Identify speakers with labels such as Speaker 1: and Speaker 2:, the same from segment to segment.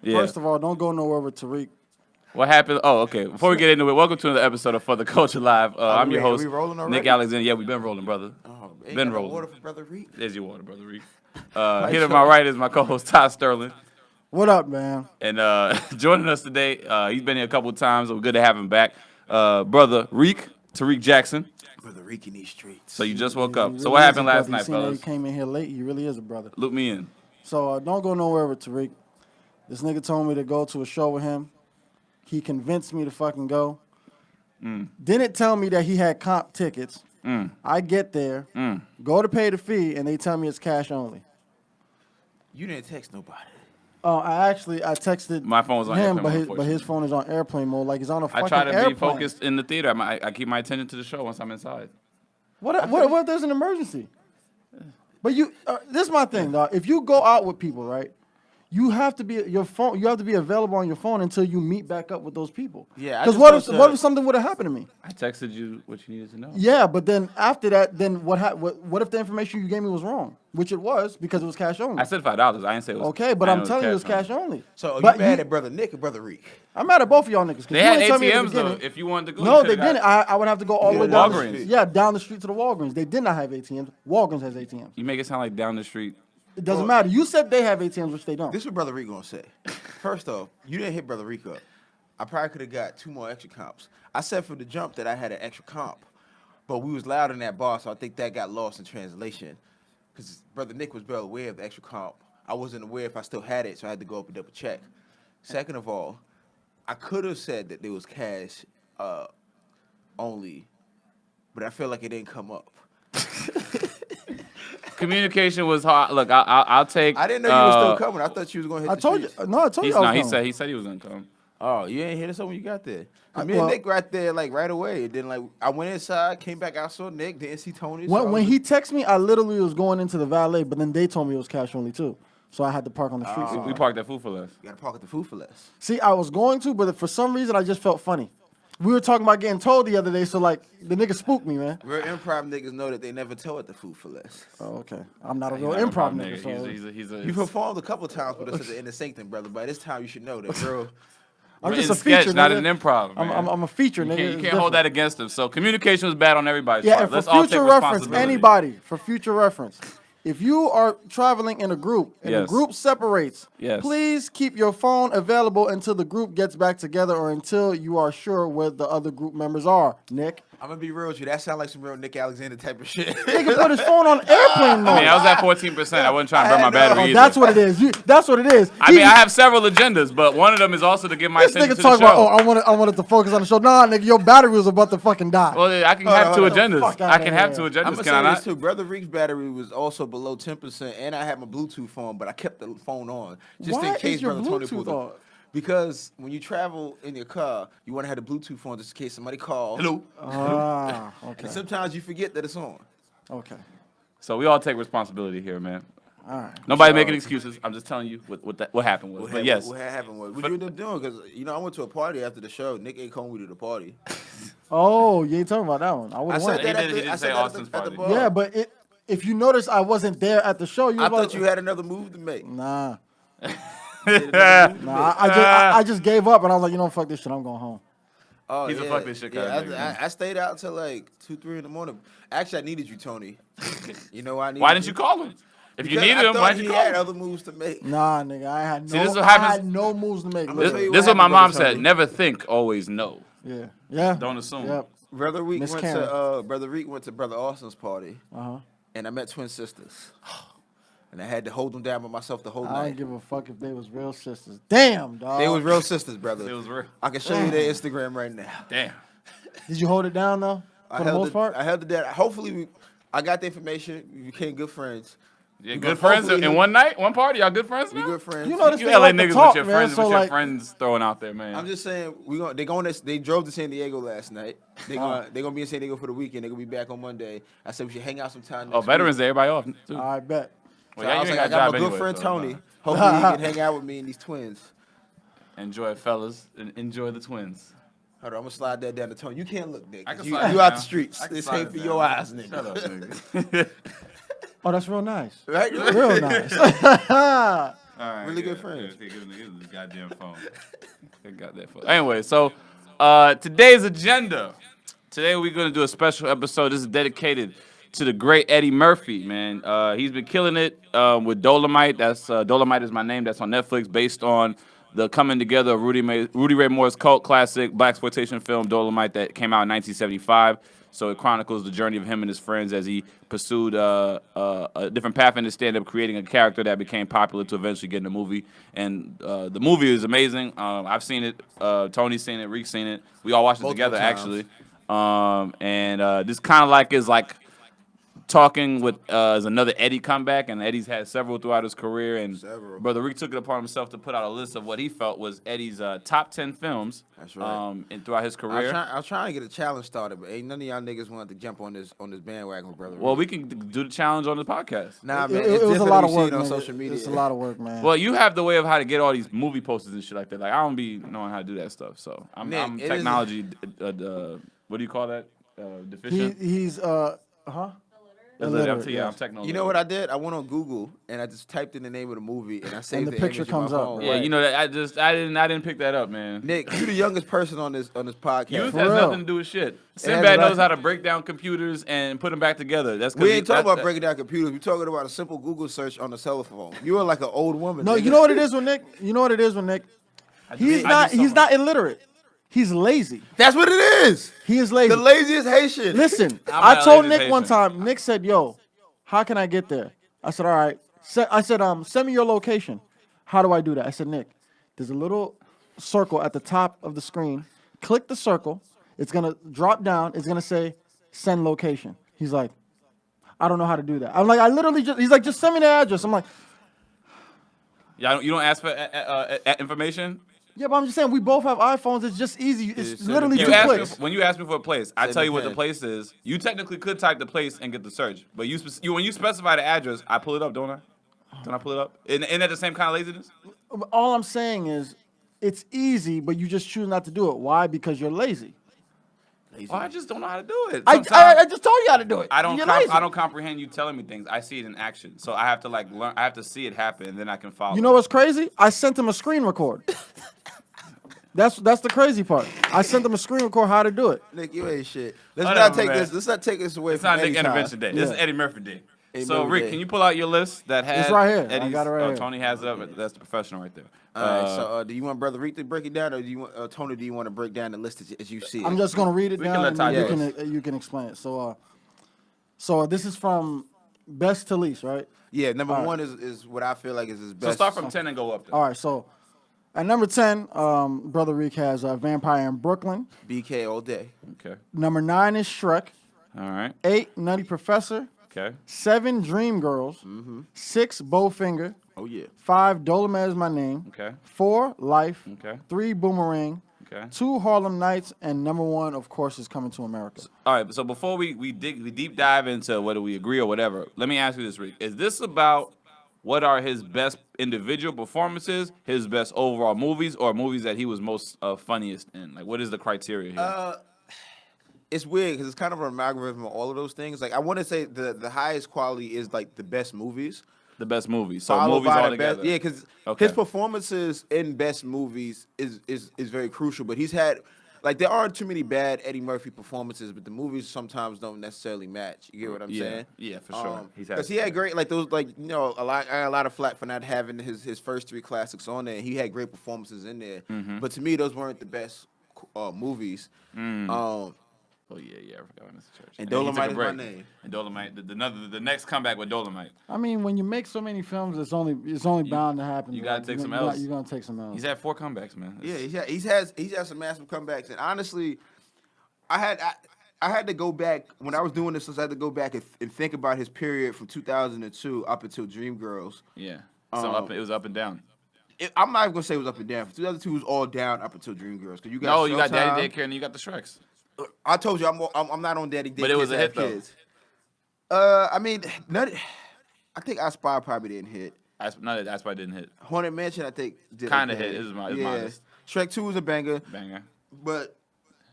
Speaker 1: Yeah.
Speaker 2: First of all, don't go nowhere with Tariq.
Speaker 1: What happened? Oh, okay. Before we get into it, welcome to another episode of For the Culture Live. I'm your host,
Speaker 3: we rolling already?
Speaker 1: Nick Alexander. Yeah, we've been rolling, brother.
Speaker 3: Oh,
Speaker 1: Been rolling.
Speaker 3: Water for Brother Reek.
Speaker 1: There's your water, brother Reek. Here to my right is my co-host, Todd Sterling.
Speaker 2: What up, man?
Speaker 1: And joining us today, he's been here a couple of times, so good to have him back. Brother Reek, Tariq Jackson.
Speaker 3: Brother Reek in these streets.
Speaker 1: So you just woke
Speaker 2: He
Speaker 1: up.
Speaker 2: really
Speaker 1: So what
Speaker 2: is
Speaker 1: happened
Speaker 2: a
Speaker 1: last
Speaker 2: brother. You
Speaker 1: night,
Speaker 2: seen that
Speaker 1: fellas?
Speaker 2: He came in here late. He really is a brother.
Speaker 1: Loop me in.
Speaker 2: So don't go nowhere with Tariq. This nigga told me to go to a show with him. He convinced me to fucking go. Didn't tell me that he had comp tickets. I get there, go to pay the fee, and they tell me it's cash only.
Speaker 3: You didn't text nobody.
Speaker 2: I texted
Speaker 1: My phone was on
Speaker 2: him,
Speaker 1: airplane mode,
Speaker 2: but his phone is on airplane mode. Like he's on a fucking
Speaker 1: I try to
Speaker 2: airplane.
Speaker 1: be focused in the theater. I keep my attention to the show once I'm inside.
Speaker 2: What if there's an emergency? But this is my thing, dog. If you go out with people, right, you have to be available on your phone until you meet back up with those people.
Speaker 3: Yeah,
Speaker 2: Because what if something would have happened to me?
Speaker 1: I texted you what you needed to know.
Speaker 2: Yeah, but then after that, then what if the information you gave me was wrong? Which it was, because it was cash only.
Speaker 1: I said $5. I didn't say it was.
Speaker 2: Okay, but
Speaker 1: I
Speaker 2: I'm
Speaker 1: know
Speaker 2: telling you, it was cash only.
Speaker 3: So
Speaker 2: But
Speaker 3: you mad at Brother Nick or Brother Reek?
Speaker 2: I'm mad at both of y'all niggas. 'Cause
Speaker 1: They
Speaker 2: you
Speaker 1: had
Speaker 2: didn't tell me at the
Speaker 1: ATMs though.
Speaker 2: beginning.
Speaker 1: If you wanted to go,
Speaker 2: No,
Speaker 1: you
Speaker 2: they
Speaker 1: could've got-
Speaker 2: didn't. I would have to go all the way
Speaker 1: Yeah,
Speaker 2: down
Speaker 1: Walgreens.
Speaker 2: the street. Yeah, down the street to the Walgreens. They did not have ATMs. Walgreens has ATMs.
Speaker 1: You make it sound like down the street.
Speaker 2: It doesn't matter. You said they have ATMs, which they don't.
Speaker 3: This is what Brother Reek gonna say. First off, you didn't hit Brother Reek up. I probably could have got 2 more extra comps. I said from the jump that I had an extra comp, but we was loud in that bar, so I think that got lost in translation. Because Brother Nick was well aware of the extra comp. I wasn't aware if I still had it, so I had to go up and double check. Second of all, I could have said that there was cash only, but I feel like it didn't come up.
Speaker 1: Communication was hard. Look, I'll take.
Speaker 3: I didn't know you was still coming. I thought you was gonna hit
Speaker 2: I
Speaker 3: the
Speaker 2: told you.
Speaker 3: streets.
Speaker 2: No, I told you.
Speaker 1: He's
Speaker 2: I was
Speaker 1: not. He
Speaker 2: coming.
Speaker 1: said he was gonna come.
Speaker 3: Oh, you ain't hit us up when you got there.
Speaker 2: I-
Speaker 3: Me and
Speaker 2: well-
Speaker 3: Nick right there, like right away. And then like I went inside, came back out, saw Nick, didn't see Tony. so I
Speaker 2: When
Speaker 3: was
Speaker 2: he texted me, I literally was going into the valet, but then they told me it was cash only too. So I had to park on the street.
Speaker 1: We parked at Food for Less.
Speaker 3: You gotta park at the food for less.
Speaker 2: See, I was going to, but for some reason, I just felt funny. We were talking about getting told the other day, so like the nigga spooked me, man.
Speaker 3: Real improv niggas know that they never tell at the food for less.
Speaker 2: Oh, okay. I'm not a
Speaker 1: He's
Speaker 2: real
Speaker 1: not a
Speaker 2: improv
Speaker 1: nigga.
Speaker 2: nigga. So
Speaker 1: He's a.
Speaker 3: You performed a couple times with us at the Inner Sanctum, brother. By this time, you should know that, bro.
Speaker 2: I'm
Speaker 1: in
Speaker 2: just a
Speaker 1: sketch,
Speaker 2: feature,
Speaker 1: not
Speaker 2: nigga.
Speaker 1: an improv. Man.
Speaker 2: I'm a feature,
Speaker 1: You
Speaker 2: nigga.
Speaker 1: can't, you
Speaker 2: It's
Speaker 1: can't hold that
Speaker 2: different.
Speaker 1: against him. So communication was bad on everybody's
Speaker 2: Yeah,
Speaker 1: part.
Speaker 2: and for
Speaker 1: Let's all
Speaker 2: future
Speaker 1: take
Speaker 2: reference,
Speaker 1: responsibility.
Speaker 2: anybody, for future reference, if you are traveling in a group and the
Speaker 1: Yes.
Speaker 2: group separates,
Speaker 1: Yes.
Speaker 2: please keep your phone available until the group gets back together or until you are sure where the other group members are, Nick.
Speaker 3: I'm gonna be real with you. That sounds like some real Nick Alexander type of shit.
Speaker 2: Nigga put his phone on airplane mode.
Speaker 1: I mean, I was at 14%. I wasn't trying to burn my battery
Speaker 2: Oh,
Speaker 1: either.
Speaker 2: that's what it is. That's what it is.
Speaker 1: I mean, I have several agendas, but one of them is also to give my
Speaker 2: This
Speaker 1: attention
Speaker 2: nigga
Speaker 1: to the
Speaker 2: talk
Speaker 1: show.
Speaker 2: about, I wanted to focus on the show. Nah, nigga, your battery was about to fucking die.
Speaker 1: Well, I can have two
Speaker 2: the
Speaker 1: agendas.
Speaker 2: fuck
Speaker 1: I
Speaker 2: outta
Speaker 1: can have
Speaker 2: here.
Speaker 1: two
Speaker 3: I'm
Speaker 1: agendas,
Speaker 3: gonna
Speaker 1: can
Speaker 3: say
Speaker 1: I
Speaker 3: this
Speaker 1: not?
Speaker 3: too. Brother Reek's battery was also below 10%, and I had my Bluetooth phone, but I kept the phone on just
Speaker 2: Why
Speaker 3: in case
Speaker 2: is your
Speaker 3: Brother Tony
Speaker 2: Bluetooth
Speaker 3: pulled up.
Speaker 2: on?
Speaker 3: Because when you travel in your car, you want to have the Bluetooth on just in case somebody calls.
Speaker 1: Hello.
Speaker 2: Ah, okay.
Speaker 3: And sometimes you forget that it's on.
Speaker 2: Okay.
Speaker 1: So we all take responsibility here, man.
Speaker 2: All right.
Speaker 1: Nobody making excuses. I'm just telling you what happened was. But yes,
Speaker 3: What happened was, what you ended up doing? Because, I went to a party after the show. Nick ain't called me to the party.
Speaker 2: Oh, you ain't talking about that one. I would
Speaker 3: I
Speaker 2: have
Speaker 3: said
Speaker 2: went.
Speaker 3: that
Speaker 1: He
Speaker 3: at
Speaker 1: didn't
Speaker 3: the, I
Speaker 1: say
Speaker 3: said that
Speaker 1: Austin's
Speaker 3: at the
Speaker 1: party.
Speaker 3: bar.
Speaker 2: Yeah, but if you notice, I wasn't there at the show.
Speaker 3: I thought you had another move to make.
Speaker 2: Nah.
Speaker 3: You had another move to
Speaker 2: Nah,
Speaker 3: make.
Speaker 2: I just gave up, and I was like, fuck this shit. I'm going home.
Speaker 3: Oh,
Speaker 1: He's a fuck this shit
Speaker 3: yeah,
Speaker 1: kinda nigga.
Speaker 3: I stayed out till like 2, 3 in the morning. Actually, I needed you, Tony. You know why I needed
Speaker 1: why didn't you call him? If you
Speaker 3: Because
Speaker 1: needed
Speaker 3: I
Speaker 1: him,
Speaker 3: thought
Speaker 1: why didn't
Speaker 3: he
Speaker 1: you call
Speaker 3: had
Speaker 1: him?
Speaker 3: other moves to make.
Speaker 2: Nah, nigga, I had
Speaker 1: See, this is
Speaker 2: no,
Speaker 1: what
Speaker 2: I
Speaker 1: happens-
Speaker 2: had no moves to make.
Speaker 3: I'm
Speaker 1: This,
Speaker 3: gonna tell you
Speaker 1: this is what
Speaker 3: what
Speaker 1: my
Speaker 3: happened,
Speaker 1: mom
Speaker 3: Brother
Speaker 1: said.
Speaker 3: Tony.
Speaker 1: Never think, always know.
Speaker 2: Yeah.
Speaker 1: Don't assume.
Speaker 2: Yep.
Speaker 3: Brother Reek
Speaker 2: Miss
Speaker 3: went
Speaker 2: Karen.
Speaker 3: to Brother Reek went to Brother Austin's party,
Speaker 2: Uh-huh.
Speaker 3: and I met twin sisters. And I had to hold them down by myself the whole
Speaker 2: I
Speaker 3: night.
Speaker 2: don't give a fuck if they was real sisters. Damn, dog.
Speaker 3: They was real sisters, brother.
Speaker 1: It was real.
Speaker 3: I can show you their Instagram right now.
Speaker 1: Damn.
Speaker 2: Did you hold it down, though? For the most part?
Speaker 3: I held it down. Hopefully, I got the information. We became good friends.
Speaker 1: Yeah,
Speaker 3: We
Speaker 1: good
Speaker 3: gonna
Speaker 1: friends
Speaker 3: hopefully-
Speaker 1: in one night, one party. Y'all good friends
Speaker 3: We
Speaker 1: now?
Speaker 3: good friends.
Speaker 2: You know this
Speaker 1: You
Speaker 2: nigga
Speaker 1: LA
Speaker 2: like to
Speaker 1: niggas
Speaker 2: talk,
Speaker 1: with your
Speaker 2: man,
Speaker 1: friends,
Speaker 2: so
Speaker 1: with your
Speaker 2: like,
Speaker 1: friends throwing out there, man.
Speaker 3: I'm just saying they drove to San Diego last night. They're gonna be in San Diego for the weekend. They're gonna be back on Monday. I said we should hang out sometime next
Speaker 1: Oh, Veterans
Speaker 3: week.
Speaker 1: Day, everybody off too.
Speaker 2: I bet.
Speaker 3: So
Speaker 1: Well, yeah,
Speaker 3: I was
Speaker 1: you
Speaker 3: like,
Speaker 1: ain't
Speaker 3: I
Speaker 1: got a
Speaker 3: got my
Speaker 1: job
Speaker 3: good friend
Speaker 1: anyway, so,
Speaker 3: Tony. Hopefully he can hang out with me and these twins.
Speaker 1: Enjoy it, fellas, and enjoy the twins.
Speaker 3: Hold on, I'm gonna slide that down to Tony. You can't look, Nick.
Speaker 1: I can
Speaker 3: You
Speaker 1: slide it
Speaker 3: out
Speaker 1: down.
Speaker 3: the streets.
Speaker 1: I can
Speaker 3: This
Speaker 1: slide
Speaker 3: ain't
Speaker 1: it
Speaker 3: for
Speaker 1: down.
Speaker 3: your eyes,
Speaker 1: Shut
Speaker 3: nigga.
Speaker 1: up, nigga.
Speaker 2: Oh, that's real nice.
Speaker 3: Right?
Speaker 2: Real nice.
Speaker 1: All All right,
Speaker 3: Really good friends.
Speaker 1: Yeah, give him this goddamn phone. They got that phone. Anyway, so today's agenda. Today we're gonna do a special episode. This is dedicated to the great Eddie Murphy, man. He's been killing it with Dolomite. That's Dolomite is my name. That's on Netflix, based on the coming together of Rudy Ray Moore's cult classic blaxploitation film Dolomite that came out in 1975. So it chronicles the journey of him and his friends as he pursued a different path in his stand-up, creating a character that became popular to eventually get in the movie. And the movie is amazing. I've seen it. Tony's seen it. Reek's seen it. We all watched it
Speaker 3: Multiple
Speaker 1: together,
Speaker 3: times.
Speaker 1: actually. This kind of like is like talking with is another Eddie comeback, and Eddie's had several throughout his career. And
Speaker 3: Several.
Speaker 1: Brother Rick took it upon himself to put out a list of what he felt was Eddie's top 10 films.
Speaker 3: That's right.
Speaker 1: And throughout his career.
Speaker 3: I was trying to get a challenge started, but ain't none of y'all niggas wanted to jump on this bandwagon with brother.
Speaker 1: Well,
Speaker 3: Reed.
Speaker 1: we can do the challenge on the podcast.
Speaker 3: Nah, man,
Speaker 2: It
Speaker 3: it's
Speaker 2: was a
Speaker 3: different
Speaker 2: lot
Speaker 3: than
Speaker 2: of
Speaker 3: we see
Speaker 2: work,
Speaker 3: it on
Speaker 2: man.
Speaker 3: social media.
Speaker 2: It's a lot of work, man.
Speaker 1: Well, you have the way of how to get all these movie posters and shit like that. Like I don't be knowing how to do that stuff. So I'm
Speaker 3: Nick, it is-
Speaker 1: technology. What do you call that? Deficient.
Speaker 2: He's illiterate,
Speaker 1: Yeah, I'm
Speaker 2: yes.
Speaker 1: technology.
Speaker 3: You know what I did? I went on Google and I just typed in the name of the movie and I saved
Speaker 2: the picture
Speaker 3: image in my
Speaker 2: comes up,
Speaker 3: phone.
Speaker 1: Yeah,
Speaker 2: right.
Speaker 1: you know that I didn't pick that up, man.
Speaker 3: Nick, you the youngest person on this podcast.
Speaker 1: Youth
Speaker 2: For
Speaker 1: has
Speaker 2: real.
Speaker 1: nothing to do with shit.
Speaker 3: has
Speaker 1: Sinbad knows
Speaker 3: nothing-
Speaker 1: how to break down computers and put them back together. That's 'cause
Speaker 3: We
Speaker 1: he-
Speaker 3: ain't talking
Speaker 1: that-
Speaker 3: about breaking down computers. We're talking about a simple Google search on a cell phone. You are like an old woman.
Speaker 2: No,
Speaker 3: nigga.
Speaker 2: you know what it is with Nick? You know what it is with Nick?
Speaker 1: I
Speaker 2: He's
Speaker 1: do
Speaker 2: not
Speaker 1: something.
Speaker 2: illiterate. He's lazy.
Speaker 3: That's what it is.
Speaker 2: He is lazy.
Speaker 3: The laziest Haitian.
Speaker 2: Listen,
Speaker 1: I'm
Speaker 2: I
Speaker 1: not
Speaker 2: told
Speaker 1: lazy
Speaker 2: Nick one
Speaker 1: Haitian.
Speaker 2: time. Nick said, "Yo, how can I get there?" I said, "All right." I said, send me your location. How do I do that? I said, Nick, there's a little circle at the top of the screen. Click the circle. It's gonna drop down. It's gonna say send location. He's like, I don't know how to do that. I'm like, I literally just. He's like, just send me the address. I'm like,
Speaker 1: Yeah, you don't ask for information.
Speaker 2: yeah, but I'm just saying we both have iPhones. It's just easy. It's
Speaker 3: It's
Speaker 2: literally
Speaker 3: You
Speaker 2: two
Speaker 1: You ask me,
Speaker 2: clicks.
Speaker 1: when you ask me for a place, I
Speaker 3: Send
Speaker 1: tell
Speaker 3: the
Speaker 1: you what the
Speaker 3: pen.
Speaker 1: place is. You technically could type the place and get the search, but when you specify the address, I pull it up, don't I? Don't I pull it up? Isn't that the same kind of laziness?
Speaker 2: All I'm saying is, it's easy, but you just choose not to do it. Why? Because you're lazy.
Speaker 1: Well, I just don't know how to do it.
Speaker 2: I
Speaker 1: Sometimes
Speaker 2: just told you how to do it.
Speaker 1: I don't
Speaker 2: You're lazy.
Speaker 1: I don't comprehend you telling me things. I see it in action, so I have to like learn. I have to see it happen, and then I can follow.
Speaker 2: You know what's crazy? I sent him a screen record. That's the crazy part. I sent him a screen record how to do it.
Speaker 3: Nick, you ain't shit. Let's
Speaker 1: Whatever,
Speaker 3: not take
Speaker 1: man.
Speaker 3: this. Let's not take this away
Speaker 1: It's
Speaker 3: from
Speaker 1: not Nick
Speaker 3: Eddie's time.
Speaker 1: Intervention Day. This is
Speaker 2: Yeah.
Speaker 1: Eddie Murphy Day.
Speaker 3: Eddie
Speaker 1: So
Speaker 3: Murphy
Speaker 1: Rick,
Speaker 3: Day.
Speaker 1: can you pull out your list that has
Speaker 2: right here. I
Speaker 1: Eddie's,
Speaker 2: got it right here.
Speaker 1: Tony has it up. That's the professional right there.
Speaker 3: All right. So, do you want Brother Reek to break it down, or do you want Tony? Do you want to break down the list as you see it?
Speaker 2: I'm just gonna read it
Speaker 1: We can
Speaker 2: down
Speaker 1: let
Speaker 2: and
Speaker 1: Ty
Speaker 2: then
Speaker 1: do
Speaker 2: you can explain it. So this is from best to least, right?
Speaker 3: Yeah. Number
Speaker 2: All right.
Speaker 3: one is what I feel like is his
Speaker 1: So
Speaker 3: best.
Speaker 1: start from 10 and go up there.
Speaker 2: All right. So at number 10, Brother Reek has Vampire in Brooklyn.
Speaker 3: BK all day.
Speaker 1: Okay.
Speaker 2: Number 9 is Shrek.
Speaker 1: All right.
Speaker 2: 8, Nutty Professor.
Speaker 1: Okay.
Speaker 2: 7, Dreamgirls. 6, Bowfinger.
Speaker 3: Oh yeah.
Speaker 2: 5, Dolomite is my name.
Speaker 1: Okay.
Speaker 2: 4, Life.
Speaker 1: Okay.
Speaker 2: 3, Boomerang.
Speaker 1: Okay.
Speaker 2: 2, Harlem Nights, and number 1, of course, is Coming to America.
Speaker 1: All right. So before we deep dive into whether we agree or whatever, let me ask you this, Rick. Is this about what are his best individual performances, his best overall movies, or movies that he was most funniest in? Like, what is the criteria here?
Speaker 3: It's weird because it's kind of an amalgamation of all of those things. Like I want to say the highest quality is like the best movies.
Speaker 1: The best movies. So
Speaker 3: Followed
Speaker 1: movies
Speaker 3: by
Speaker 1: all
Speaker 3: the best,
Speaker 1: together.
Speaker 3: yeah, because
Speaker 1: Okay.
Speaker 3: his performances in best movies is very crucial. But he's had like there aren't too many bad Eddie Murphy performances, but the movies sometimes don't necessarily match. You get what I'm
Speaker 1: Yeah.
Speaker 3: saying?
Speaker 1: Yeah, for sure. He's had
Speaker 3: Because he had great like those like you know I got a lot of flack for not having his first 3 classics on there. He had great performances in there,
Speaker 1: Mm-hmm.
Speaker 3: but to me those weren't the best movies.
Speaker 1: Oh yeah, I forgot when it's church.
Speaker 3: And
Speaker 1: then he took
Speaker 3: Dolomite
Speaker 1: a
Speaker 3: is my
Speaker 1: break.
Speaker 3: name.
Speaker 1: And Dolomite, the next comeback with Dolomite.
Speaker 2: I mean, when you make so many films, it's only bound to happen.
Speaker 1: you
Speaker 2: bro.
Speaker 1: gotta take some
Speaker 2: You're gonna-
Speaker 1: L's.
Speaker 2: You're gonna take some L's.
Speaker 1: He's had 4 comebacks, man.
Speaker 3: Yeah, he's had some massive comebacks, and honestly, I had to go back when I was doing this. I had to go back and think about his period from 2002 up until Dreamgirls.
Speaker 1: Yeah. So it was up and down.
Speaker 3: I'm not even gonna say it was up and down. 2002 was all down up until Dreamgirls. Cause you got
Speaker 1: No, you got
Speaker 3: Showtime.
Speaker 1: Daddy Daycare and you got the Shreks.
Speaker 3: I told you I'm not on Daddy Daycare.
Speaker 1: But it was a
Speaker 3: to have
Speaker 1: hit, though.
Speaker 3: kids. I mean, I think I Spy probably didn't hit.
Speaker 1: That's why I didn't hit.
Speaker 3: Haunted Mansion, I think, did
Speaker 1: Kinda
Speaker 3: okay.
Speaker 1: hit. It was modest.
Speaker 3: Shrek 2 was a banger,
Speaker 1: Banger.
Speaker 3: but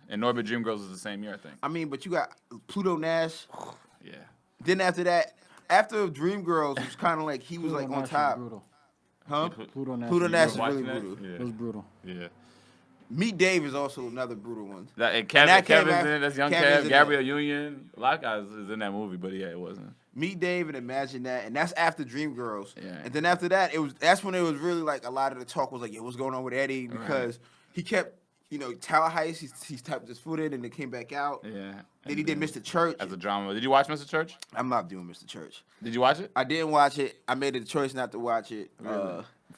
Speaker 1: And Norbit Dreamgirls was the same year, I think.
Speaker 3: I mean, but you got Pluto Nash.
Speaker 1: Yeah.
Speaker 3: Then after that, after Dreamgirls, it was kind of like he was like on
Speaker 2: Nash is
Speaker 3: top.
Speaker 2: brutal.
Speaker 3: Huh?
Speaker 2: Pluto Nash.
Speaker 3: Pluto
Speaker 2: was
Speaker 3: Nash is
Speaker 2: brutal.
Speaker 3: really
Speaker 1: Watching that?
Speaker 3: brutal.
Speaker 2: It was brutal.
Speaker 1: Yeah.
Speaker 3: Meet Dave is also another brutal one.
Speaker 1: That, and
Speaker 3: that came
Speaker 1: Kevin's
Speaker 3: after-
Speaker 1: in it. That's young
Speaker 3: Kevin's
Speaker 1: Kev.
Speaker 3: in
Speaker 1: Gabrielle Union. A lot of guys is in that movie, but yeah, it wasn't.
Speaker 3: Meet Dave and Imagine That, and that's after Dreamgirls.
Speaker 1: Yeah.
Speaker 3: And then after that, that's when it was really like a lot of the talk was like, yo, what's going on with Eddie? Because he kept, Tower Heist, he's typed his foot in and it came back out.
Speaker 1: Yeah.
Speaker 3: Then he did Mr. Church.
Speaker 1: As a drama. Did you watch Mr. Church?
Speaker 3: I'm not doing Mr. Church.
Speaker 1: Did you watch it?
Speaker 3: I didn't watch it. I made a choice not to watch it.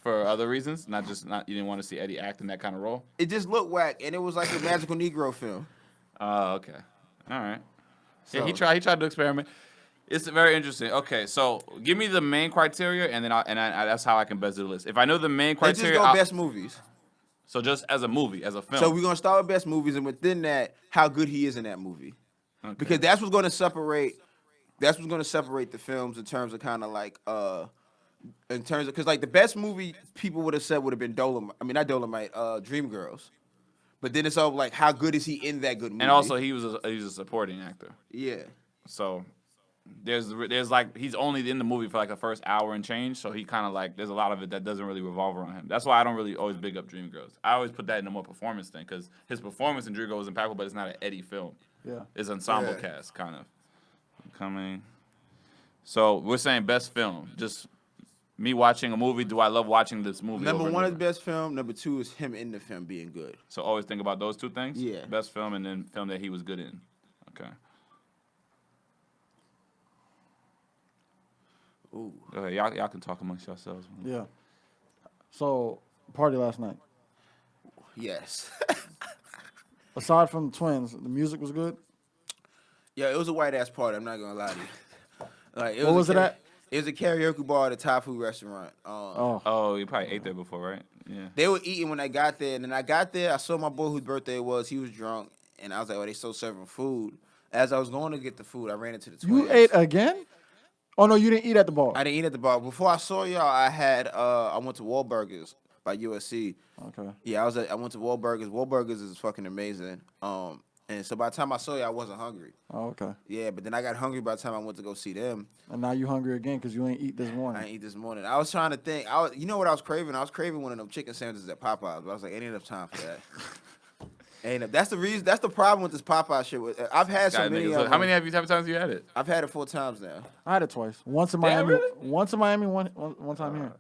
Speaker 1: For other reasons? Not you didn't want to see Eddie act in that kind of role?
Speaker 3: It just looked whack, and it was like a magical Negro film.
Speaker 1: Oh, okay. All right. Yeah,
Speaker 3: So-
Speaker 1: he tried to experiment. It's very interesting. Okay, so give me the main criteria, and then that's how I can best do the list. If I know the main
Speaker 3: Let's
Speaker 1: criteria,
Speaker 3: just go best movies.
Speaker 1: so just as a movie, as a film.
Speaker 3: So we're gonna start with best movies, and within that, how good he is in that movie,
Speaker 1: Okay.
Speaker 3: because that's what's gonna separate. That's what's gonna separate the films in terms of kind of like because like the best movie people would have said would have been Dolomite. I mean not Dolomite, Dreamgirls. But then it's all like how good is he in that good movie?
Speaker 1: and also he was a supporting actor.
Speaker 3: yeah.
Speaker 1: So there's like he's only in the movie for like the first hour and change, so he kind of like there's a lot of it that doesn't really revolve around him. That's why I don't really always big up Dreamgirls. I always put that in a more performance thing because his performance in Dreamgirls is impactful, but it's not an Eddie film.
Speaker 2: Yeah.
Speaker 1: It's ensemble
Speaker 3: Yeah.
Speaker 1: cast kind of coming. So we're saying best film. Just me watching a movie. Do I love watching this movie?
Speaker 3: Number
Speaker 1: over and
Speaker 3: one is
Speaker 1: over?
Speaker 3: best film. Number two is him in the film being good.
Speaker 1: So always think about those two things.
Speaker 3: Yeah.
Speaker 1: Best film and then film that he was good in. Okay.
Speaker 3: Ooh.
Speaker 1: Go ahead. Y'all can talk amongst yourselves.
Speaker 2: Yeah. So, party last night.
Speaker 3: Yes.
Speaker 2: Aside from the twins, the music was good.
Speaker 3: Yeah, it was a white ass party. I'm not gonna lie to you. Like,
Speaker 2: What was it at?
Speaker 3: It was a karaoke bar at a Thai food restaurant.
Speaker 1: Oh, you probably ate there before, right? Yeah.
Speaker 3: They were eating when I got there, and then I got there. I saw my boy whose birthday it was. He was drunk, and I was like, "Oh, they still serving food." As I was going to get the food, I ran into the twins.
Speaker 2: You ate again? Oh no, you didn't eat at the bar.
Speaker 3: I didn't eat at the bar. Before I saw y'all, I went to Wahlburgers by USC.
Speaker 2: Okay.
Speaker 3: Yeah, I went to Wahlburgers. Wahlburgers is fucking amazing. And so by the time I saw you, I wasn't hungry.
Speaker 2: Oh, okay.
Speaker 3: Yeah, but then I got hungry by the time I went to go see them.
Speaker 2: And now you hungry again because you ain't eat this
Speaker 3: I
Speaker 2: morning.
Speaker 3: didn't eat this morning. I was trying to think. You know what I was craving? I was craving one of them chicken sandwiches at Popeyes. But I was like, ain't enough time for that. That's the reason. That's the problem with this Popeye shit. I've had so
Speaker 1: God,
Speaker 3: many.
Speaker 1: niggas,
Speaker 3: Of
Speaker 1: how
Speaker 3: them.
Speaker 1: many times have you had it?
Speaker 3: I've had it 4 times now.
Speaker 2: I had it twice. Once in
Speaker 1: Damn,
Speaker 2: Miami.
Speaker 1: really?
Speaker 2: Once in Miami. One time here.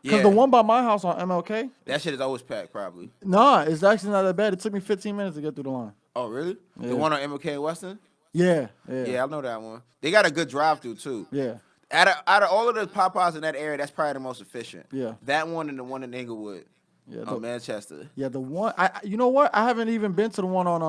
Speaker 2: Because
Speaker 3: Yeah,
Speaker 2: the one by my house on MLK,
Speaker 3: that shit is always packed, probably.
Speaker 2: nah, it's actually not that bad. It took me 15 minutes to get through the line.
Speaker 3: Oh, really?
Speaker 2: Yeah.
Speaker 3: The one on MLK and Weston?
Speaker 2: Yeah, yeah,
Speaker 3: Yeah, I know that one. They got a good drive-through too.
Speaker 2: yeah.
Speaker 3: Out of all of the Popeyes in that area, that's probably the most efficient.
Speaker 2: Yeah.
Speaker 3: That one and the one in Inglewood,
Speaker 2: Yeah,
Speaker 3: Manchester.
Speaker 2: yeah, the one. You know what? I haven't even been to the one on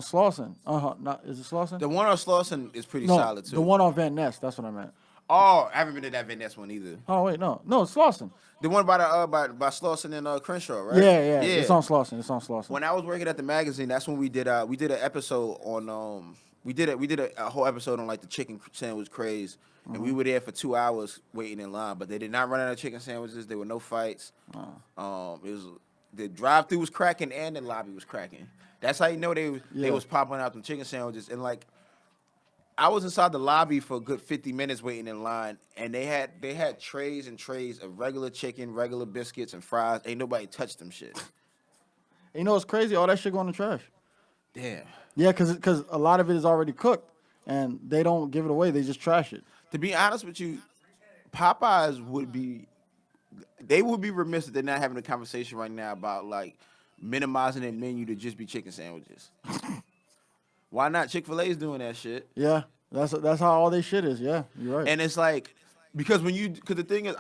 Speaker 2: Slauson. Not is it Slauson?
Speaker 3: The one on Slauson is pretty
Speaker 2: No,
Speaker 3: solid too.
Speaker 2: the one on Van Ness. That's what I meant.
Speaker 3: Oh, I haven't been to that Van Ness one either.
Speaker 2: Oh wait, no, it's Slauson.
Speaker 3: The one by the by Slauson and Crenshaw, right?
Speaker 2: Yeah. It's on Slauson. It's on Slauson.
Speaker 3: When I was working at the magazine, that's when we did an episode on we did a whole episode on like the chicken sandwich craze, and we were there for 2 hours waiting in line. But they did not run out of chicken sandwiches. There were no fights. It was the drive-through was cracking and the lobby was cracking. That's how you know they was popping out them chicken sandwiches. And like, I was inside the lobby for a good 50 minutes waiting in line, and they had trays and trays of regular chicken, regular biscuits, and fries. Ain't nobody touched them shit.
Speaker 2: You know what's crazy? All that shit go in the trash.
Speaker 3: Damn.
Speaker 2: Yeah, because a lot of it is already cooked, and they don't give it away. They just trash it.
Speaker 3: To be honest with you, Popeyes would be remiss if they're not having a conversation right now about like minimizing their menu to just be chicken sandwiches. Why not? Chick-fil-A's doing that shit.
Speaker 2: Yeah, that's how all they shit is. Yeah, you're right.
Speaker 3: And it's like, because the thing is,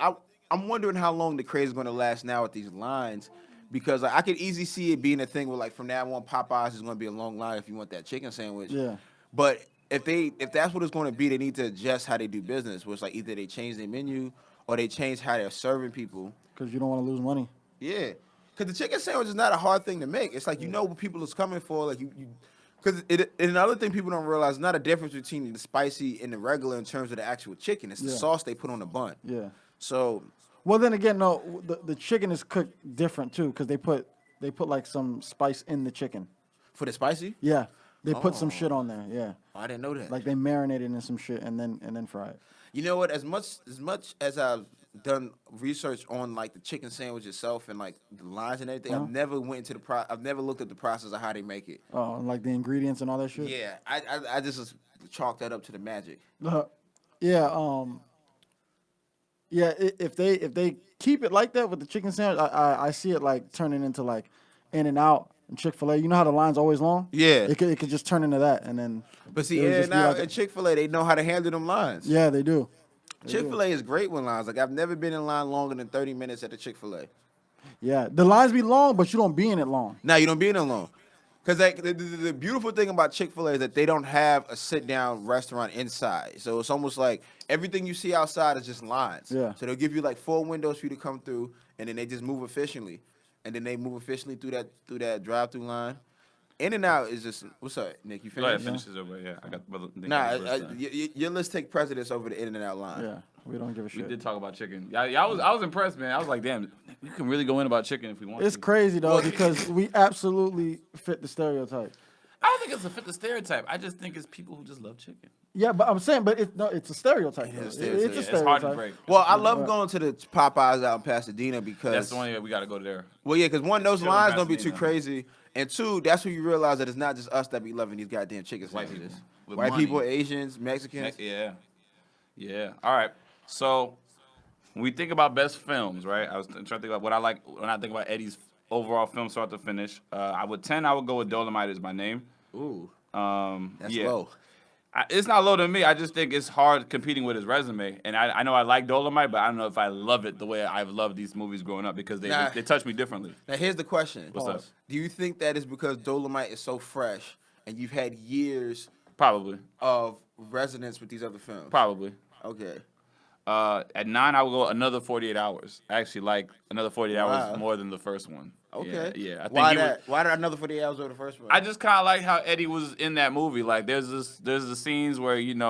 Speaker 3: I'm wondering how long the craze is going to last now with these lines, because like, I could easily see it being a thing where like from now on Popeyes is going to be a long line if you want that chicken sandwich.
Speaker 2: Yeah.
Speaker 3: But if that's what it's going to be, they need to adjust how they do business, which like either they change their menu or they change how they're serving people.
Speaker 2: Because you don't want to lose money.
Speaker 3: Yeah, because the chicken sandwich is not a hard thing to make. It's like you know what people is coming for. Like you because another thing people don't realize is not a difference between the spicy and the regular in terms of the actual chicken. It's the sauce they put on the bun.
Speaker 2: Yeah.
Speaker 3: So
Speaker 2: Well, then again, no, the chicken is cooked different too, because they put like some spice in the chicken.
Speaker 3: for the spicy,
Speaker 2: Yeah, they put some shit on there. Yeah,
Speaker 3: I didn't know that.
Speaker 2: like they marinate it in some shit and then fry it.
Speaker 3: You know what? As much as done research on like the chicken sandwich itself and like the lines and everything.
Speaker 2: Uh-huh.
Speaker 3: I've never went into I've never looked at the process of how they make it.
Speaker 2: Oh, and like the ingredients and all that shit.
Speaker 3: Yeah, I just chalk that up to the magic.
Speaker 2: Yeah. Yeah. If they keep it like that with the chicken sandwich, I see it like turning into like In-N-Out and Chick-fil-A. You know how the line's always long?
Speaker 3: Yeah.
Speaker 2: It could just turn into that, and then.
Speaker 3: But see,
Speaker 2: it would
Speaker 3: yeah,
Speaker 2: just be
Speaker 3: now
Speaker 2: like
Speaker 3: at Chick-fil-A, they know how to handle them lines.
Speaker 2: Yeah, they do.
Speaker 3: Chick-fil-A is great with lines. Like I've never been in line longer than 30 minutes at the Chick-fil-A.
Speaker 2: Yeah, the lines be long, but you don't be in it long.
Speaker 3: Now you don't be in it long. Because like, the beautiful thing about Chick-fil-A is that they don't have a sit-down restaurant inside. So it's almost like everything you see outside is just lines.
Speaker 2: Yeah.
Speaker 3: So they'll give you like 4 windows for you to come through, and then they just move efficiently. And then they move efficiently through that drive-through line. In-N-Out is just, what's up, Nick? You
Speaker 1: Go ahead,
Speaker 3: finished?
Speaker 1: finish this over. Yeah, I got.
Speaker 3: Nah, your list take precedence over the In-N-Out line.
Speaker 2: Yeah, we don't give a
Speaker 1: We
Speaker 2: shit.
Speaker 1: did talk about chicken. Yeah, I was impressed, man. I was like, damn, we can really go in about chicken if we want
Speaker 2: It's
Speaker 1: to.
Speaker 2: crazy though because we absolutely fit the stereotype.
Speaker 1: I don't think it's a fit the stereotype. I just think it's people who just love chicken.
Speaker 2: Yeah, but I'm saying, but it's a stereotype.
Speaker 3: It is a
Speaker 2: though.
Speaker 3: stereotype.
Speaker 2: It's a
Speaker 1: Yeah, it's hard to
Speaker 2: stereotype.
Speaker 1: break.
Speaker 3: Well, I love going to the Popeyes out in Pasadena because
Speaker 1: That's the only way we got to go there.
Speaker 3: well, yeah, because one, those
Speaker 1: Chill in
Speaker 3: lines don't be too
Speaker 1: Pasadena.
Speaker 3: crazy, and two, that's when you realize that it's not just us that be loving these goddamn chicken
Speaker 1: White
Speaker 3: sandwiches.
Speaker 1: people with
Speaker 3: White
Speaker 1: money.
Speaker 3: people, Asians, Mexicans.
Speaker 1: Yeah. Yeah. All right. So when we think about best films, right? I was trying to think about what I like when I think about Eddie's overall film start to finish. I would go with Dolomite is my name.
Speaker 3: Ooh, that's
Speaker 1: yeah.
Speaker 3: low.
Speaker 1: It's not low to me. I just think it's hard competing with his resume. And I know I like Dolomite, but I don't know if I love it the way I've loved these movies growing up because they touch me differently.
Speaker 3: Now here's the question:
Speaker 1: What's up?
Speaker 3: Do you think that is because Dolomite is so fresh and you've had years
Speaker 1: Probably.
Speaker 3: of resonance with these other films?
Speaker 1: Probably.
Speaker 3: Okay.
Speaker 1: At 9, I would go another 48 hours. I actually like another 48
Speaker 3: Wow.
Speaker 1: hours more than the first one.
Speaker 3: Okay.
Speaker 1: Yeah. I think
Speaker 3: Why
Speaker 1: he was-
Speaker 3: that? Why did another 48 hours over the first one?
Speaker 1: I just kind of like how Eddie was in that movie. Like, there's the scenes where he's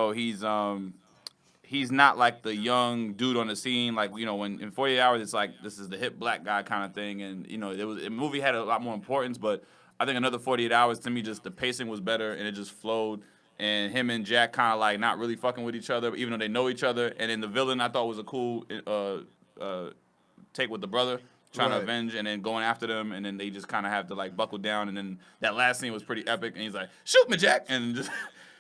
Speaker 1: not like the young dude on the scene. Like, when in 48 Hours, it's like this is the hip black guy kind of thing. And the movie had a lot more importance. But I think another 48 Hours to me, just the pacing was better and it just flowed. And him and Jack kind of like not really fucking with each other, even though they know each other. And then the villain I thought was a cool take with the brother. Trying to
Speaker 3: Right.
Speaker 1: avenge and then going after them, and then they just kind of have to like buckle down. And then that last scene was pretty epic. And he's like, "Shoot me, Jack!" And just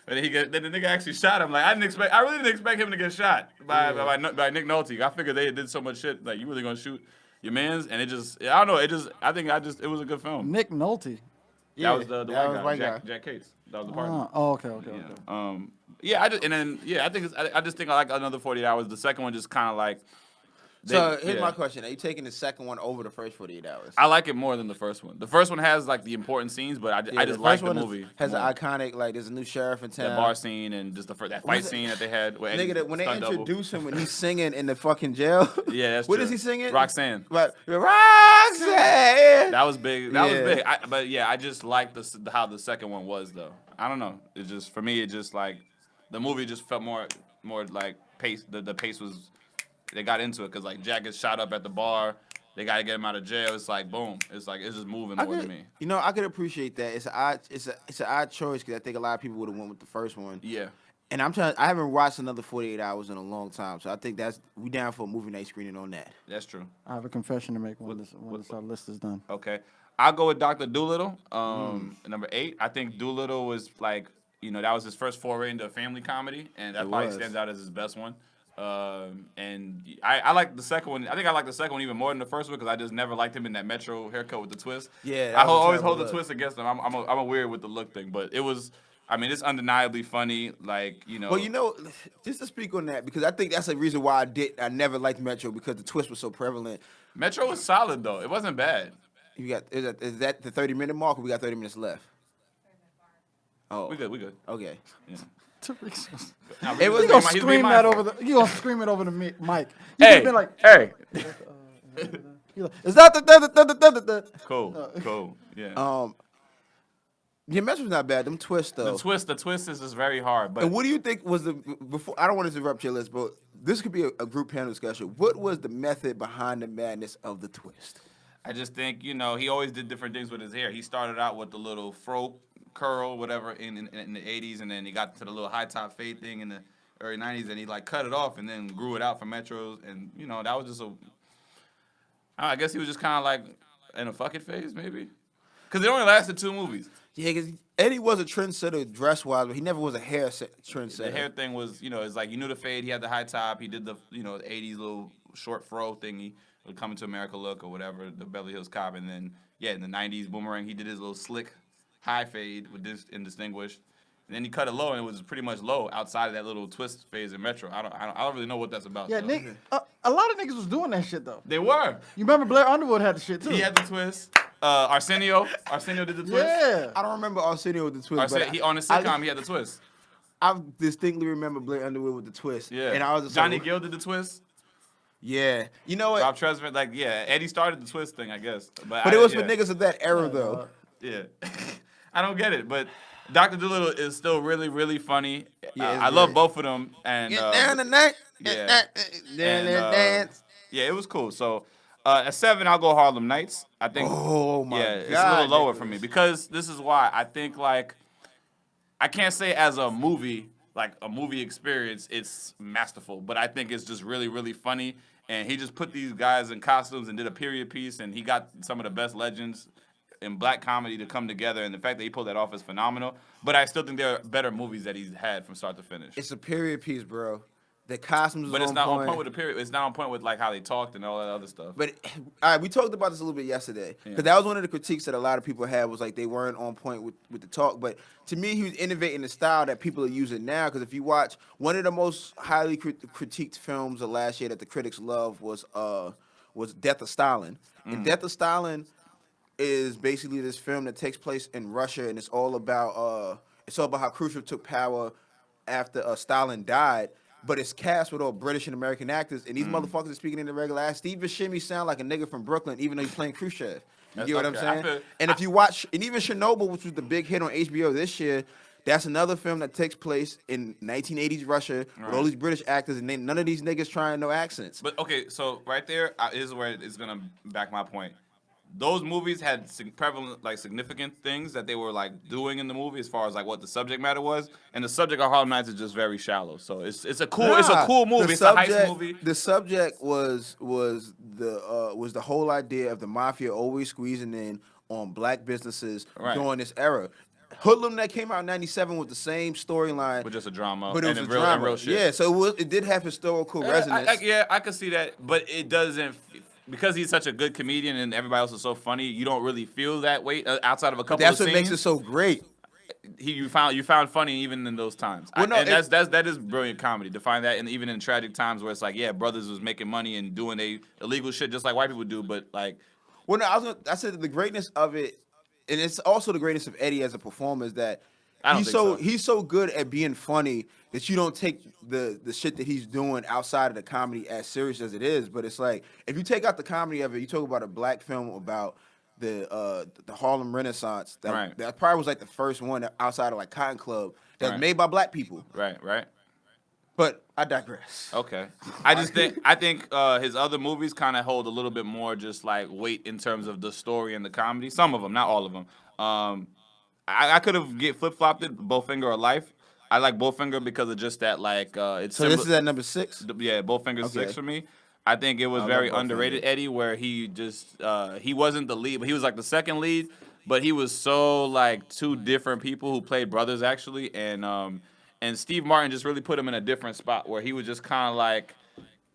Speaker 1: then the nigga actually shot him. Like I really didn't expect him to get shot by Nick Nolte. I figured they did so much shit. Like you really gonna shoot your man's? And I don't know. It was a good film.
Speaker 2: Nick Nolte.
Speaker 1: That was the
Speaker 3: that was
Speaker 1: white guy,
Speaker 3: white guy.
Speaker 1: Jack Cates. That was the partner.
Speaker 2: Okay.
Speaker 1: Yeah. I just think I like another 48 Hours. The second one just kind of like.
Speaker 3: So here's my question: are you taking the second one over the first 48 hours?
Speaker 1: I like it more than the first one. The first one has like the important scenes, but I just
Speaker 3: the
Speaker 1: like
Speaker 3: first
Speaker 1: the
Speaker 3: one
Speaker 1: movie.
Speaker 3: has
Speaker 1: more.
Speaker 3: an iconic like there's a new sheriff in town.
Speaker 1: That bar scene and just that fight scene that they had. Where Eddie
Speaker 3: Nigga, that when they
Speaker 1: stunt double.
Speaker 3: introduce him when he's singing in the fucking jail.
Speaker 1: Yeah, that's
Speaker 3: What
Speaker 1: true.
Speaker 3: is he singing?
Speaker 1: Roxanne.
Speaker 3: Right, Roxanne.
Speaker 1: That was big. That
Speaker 3: Yeah.
Speaker 1: was big. But yeah, I just like how the second one was though. I don't know. It just for me, it just like the movie just felt more like pace. The pace was. They got into it because like Jack gets shot up at the bar. They got to get him out of jail. It's like boom. It's just moving more to me.
Speaker 3: You know, I could appreciate that. It's an odd choice because I think a lot of people would have went with the first one.
Speaker 1: Yeah.
Speaker 3: And I haven't watched another 48 hours in a long time, so I think we down for a movie night screening on that.
Speaker 1: That's true.
Speaker 2: I have a confession to make when this list is done.
Speaker 1: Okay. I'll go with Dr. Doolittle. Number 8. I think Doolittle was like, that was his first foray into a family comedy, and that probably stands out as his best one. And I like the second one. I think I like the second one even more than the first one because I just never liked him in that Metro haircut with the twist.
Speaker 3: Yeah, that
Speaker 1: I
Speaker 3: was a
Speaker 1: always
Speaker 3: terrible
Speaker 1: hold the
Speaker 3: look.
Speaker 1: twist against him. I'm a weird with the look thing, but it was. I mean, it's undeniably funny. Like
Speaker 3: Well, just to speak on that, because I think that's the reason why I never liked Metro because the twist was so prevalent.
Speaker 1: Metro was solid though. It wasn't bad.
Speaker 3: Is that the 30-minute mark or we got 30 minutes left? Oh,
Speaker 1: We good.
Speaker 3: Okay.
Speaker 1: Yeah.
Speaker 2: Nah,
Speaker 1: It was
Speaker 2: you gonna scream that over the? You gonna scream it over the mic? You
Speaker 1: Hey,
Speaker 2: could've been like,
Speaker 1: hey.
Speaker 2: you like, is that the?
Speaker 1: Cool. Yeah.
Speaker 3: Your message was not bad. Them twists though.
Speaker 1: The twist is just very hard. But
Speaker 3: And what do you think was before? I don't want to interrupt your list, but this could be a group panel discussion. What was the method behind the madness of the twist?
Speaker 1: I just think, he always did different things with his hair. He started out with the little fro curl, whatever, in the 80s, and then he got to the little high top fade thing in early 90s, and he like cut it off and then grew it out for Metros, and that was just I guess he was just kind of like in a fuck it phase maybe, because it only lasted 2 movies.
Speaker 3: Yeah, because Eddie was a trendsetter dress-wise, but he never was a trendsetter.
Speaker 1: The hair thing was, it's like you knew the fade. He had the high top. He did the, 80s little short fro thingy, the Coming to America look or whatever, the Beverly Hills Cop. And then, in the 90s Boomerang, he did his little slick high fade with this indistinguished. And then he cut it low, and it was pretty much low outside of that little twist phase in Metro. I don't really know what that's about.
Speaker 2: Yeah, a lot of niggas was doing that shit though.
Speaker 1: They were.
Speaker 2: You remember Blair Underwood had the shit too.
Speaker 1: He had the twist. Arsenio did the twist.
Speaker 2: Yeah.
Speaker 3: I don't remember Arsenio with the twist, but
Speaker 1: on his sitcom, he had the twist.
Speaker 3: I distinctly remember Blair Underwood with the twist.
Speaker 1: Yeah.
Speaker 3: And I was just
Speaker 1: Johnny
Speaker 3: like,
Speaker 1: Gill did the twist.
Speaker 3: Yeah. You know what?
Speaker 1: Rob Tresvant, Eddie started the twist thing, I guess.
Speaker 3: But it was for niggas of that era, though.
Speaker 1: Yeah. I don't get it, but Dr. Dolittle is still really, really funny.
Speaker 3: Yeah,
Speaker 1: I love both of them. And
Speaker 3: Get down tonight.
Speaker 1: yeah.
Speaker 3: Dance.
Speaker 1: Yeah, it was cool. So at 7, I'll go Harlem Nights. I think.
Speaker 3: Oh my God!
Speaker 1: It's a little lower for me because this is why I think I can't say as a movie experience it's masterful, but I think it's just really, really funny. And he just put these guys in costumes and did a period piece, and he got some of the best legends in black comedy to come together, and the fact that he pulled that off is phenomenal. But I still think there are better movies that he's had from start to finish.
Speaker 3: It's a period piece, bro. The costumes,
Speaker 1: but it's not on point with the period. It's not on point with how they talked and all that other stuff.
Speaker 3: But all right, we talked about this a little bit yesterday because that was one of the critiques that a lot of people had was like they weren't on point with the talk. But to me, he was innovating the style that people are using now. Because if you watch one of the most highly critiqued films of last year that the critics loved was Death of Stalin. And Death of Stalin is basically this film that takes place in Russia, and it's all about how Khrushchev took power after Stalin died. But it's cast with all British and American actors, and these motherfuckers are speaking in the regular ass. Steve Buscemi sound like a nigga from Brooklyn, even though he's playing Khrushchev. You get what I'm saying? And if you watch, and even Chernobyl, which was the big hit on HBO this year, that's another film that takes place in 1980s Russia with all these British actors, and none of these niggas trying no accents.
Speaker 1: But okay, so right there is where it's gonna back my point. Those movies had prevalent, significant things that they were doing in the movie as far as what the subject matter was, and the subject of Harlem Nights is just very shallow. So it's a cool movie. It's a heist movie.
Speaker 3: The subject was the whole idea of the mafia always squeezing in on black businesses during this era. Hoodlum that came out in '97 with the same storyline,
Speaker 1: with just a drama,
Speaker 3: but it was
Speaker 1: and real shit.
Speaker 3: Yeah, so it did have historical resonance.
Speaker 1: I could see that, but it doesn't. Because he's such a good comedian and everybody else is so funny, you don't really feel that weight outside of a couple of scenes.
Speaker 3: That's what makes it so great.
Speaker 1: You found funny even in those times.
Speaker 3: Well,
Speaker 1: that is brilliant comedy to find that, and even in tragic times where it's brothers was making money and doing illegal shit just like white people do, but
Speaker 3: Well, no, I said the greatness of it, and it's also the greatness of Eddie as a performer is that he's so good at being funny that you don't take the shit that he's doing outside of the comedy as serious as it is. But it's if you take out the comedy of it, you talk about a black film about the Harlem Renaissance. That probably was the first one outside of Cotton Club that was made by black people.
Speaker 1: Right.
Speaker 3: But I digress. Okay.
Speaker 1: I think his other movies kind of hold a little bit more just weight in terms of the story and the comedy. Some of them, not all of them. I could have flip-flopped it, Bowfinger or Life. I like Bowfinger because of just that, it's...
Speaker 3: So this is at number 6?
Speaker 1: Yeah, Bowfinger's 6 for me. I think it was very underrated, Eddie, where he just... he wasn't the lead, but he was the second lead, but he was so, two different people who played brothers, actually, and Steve Martin just really put him in a different spot where he was just kind of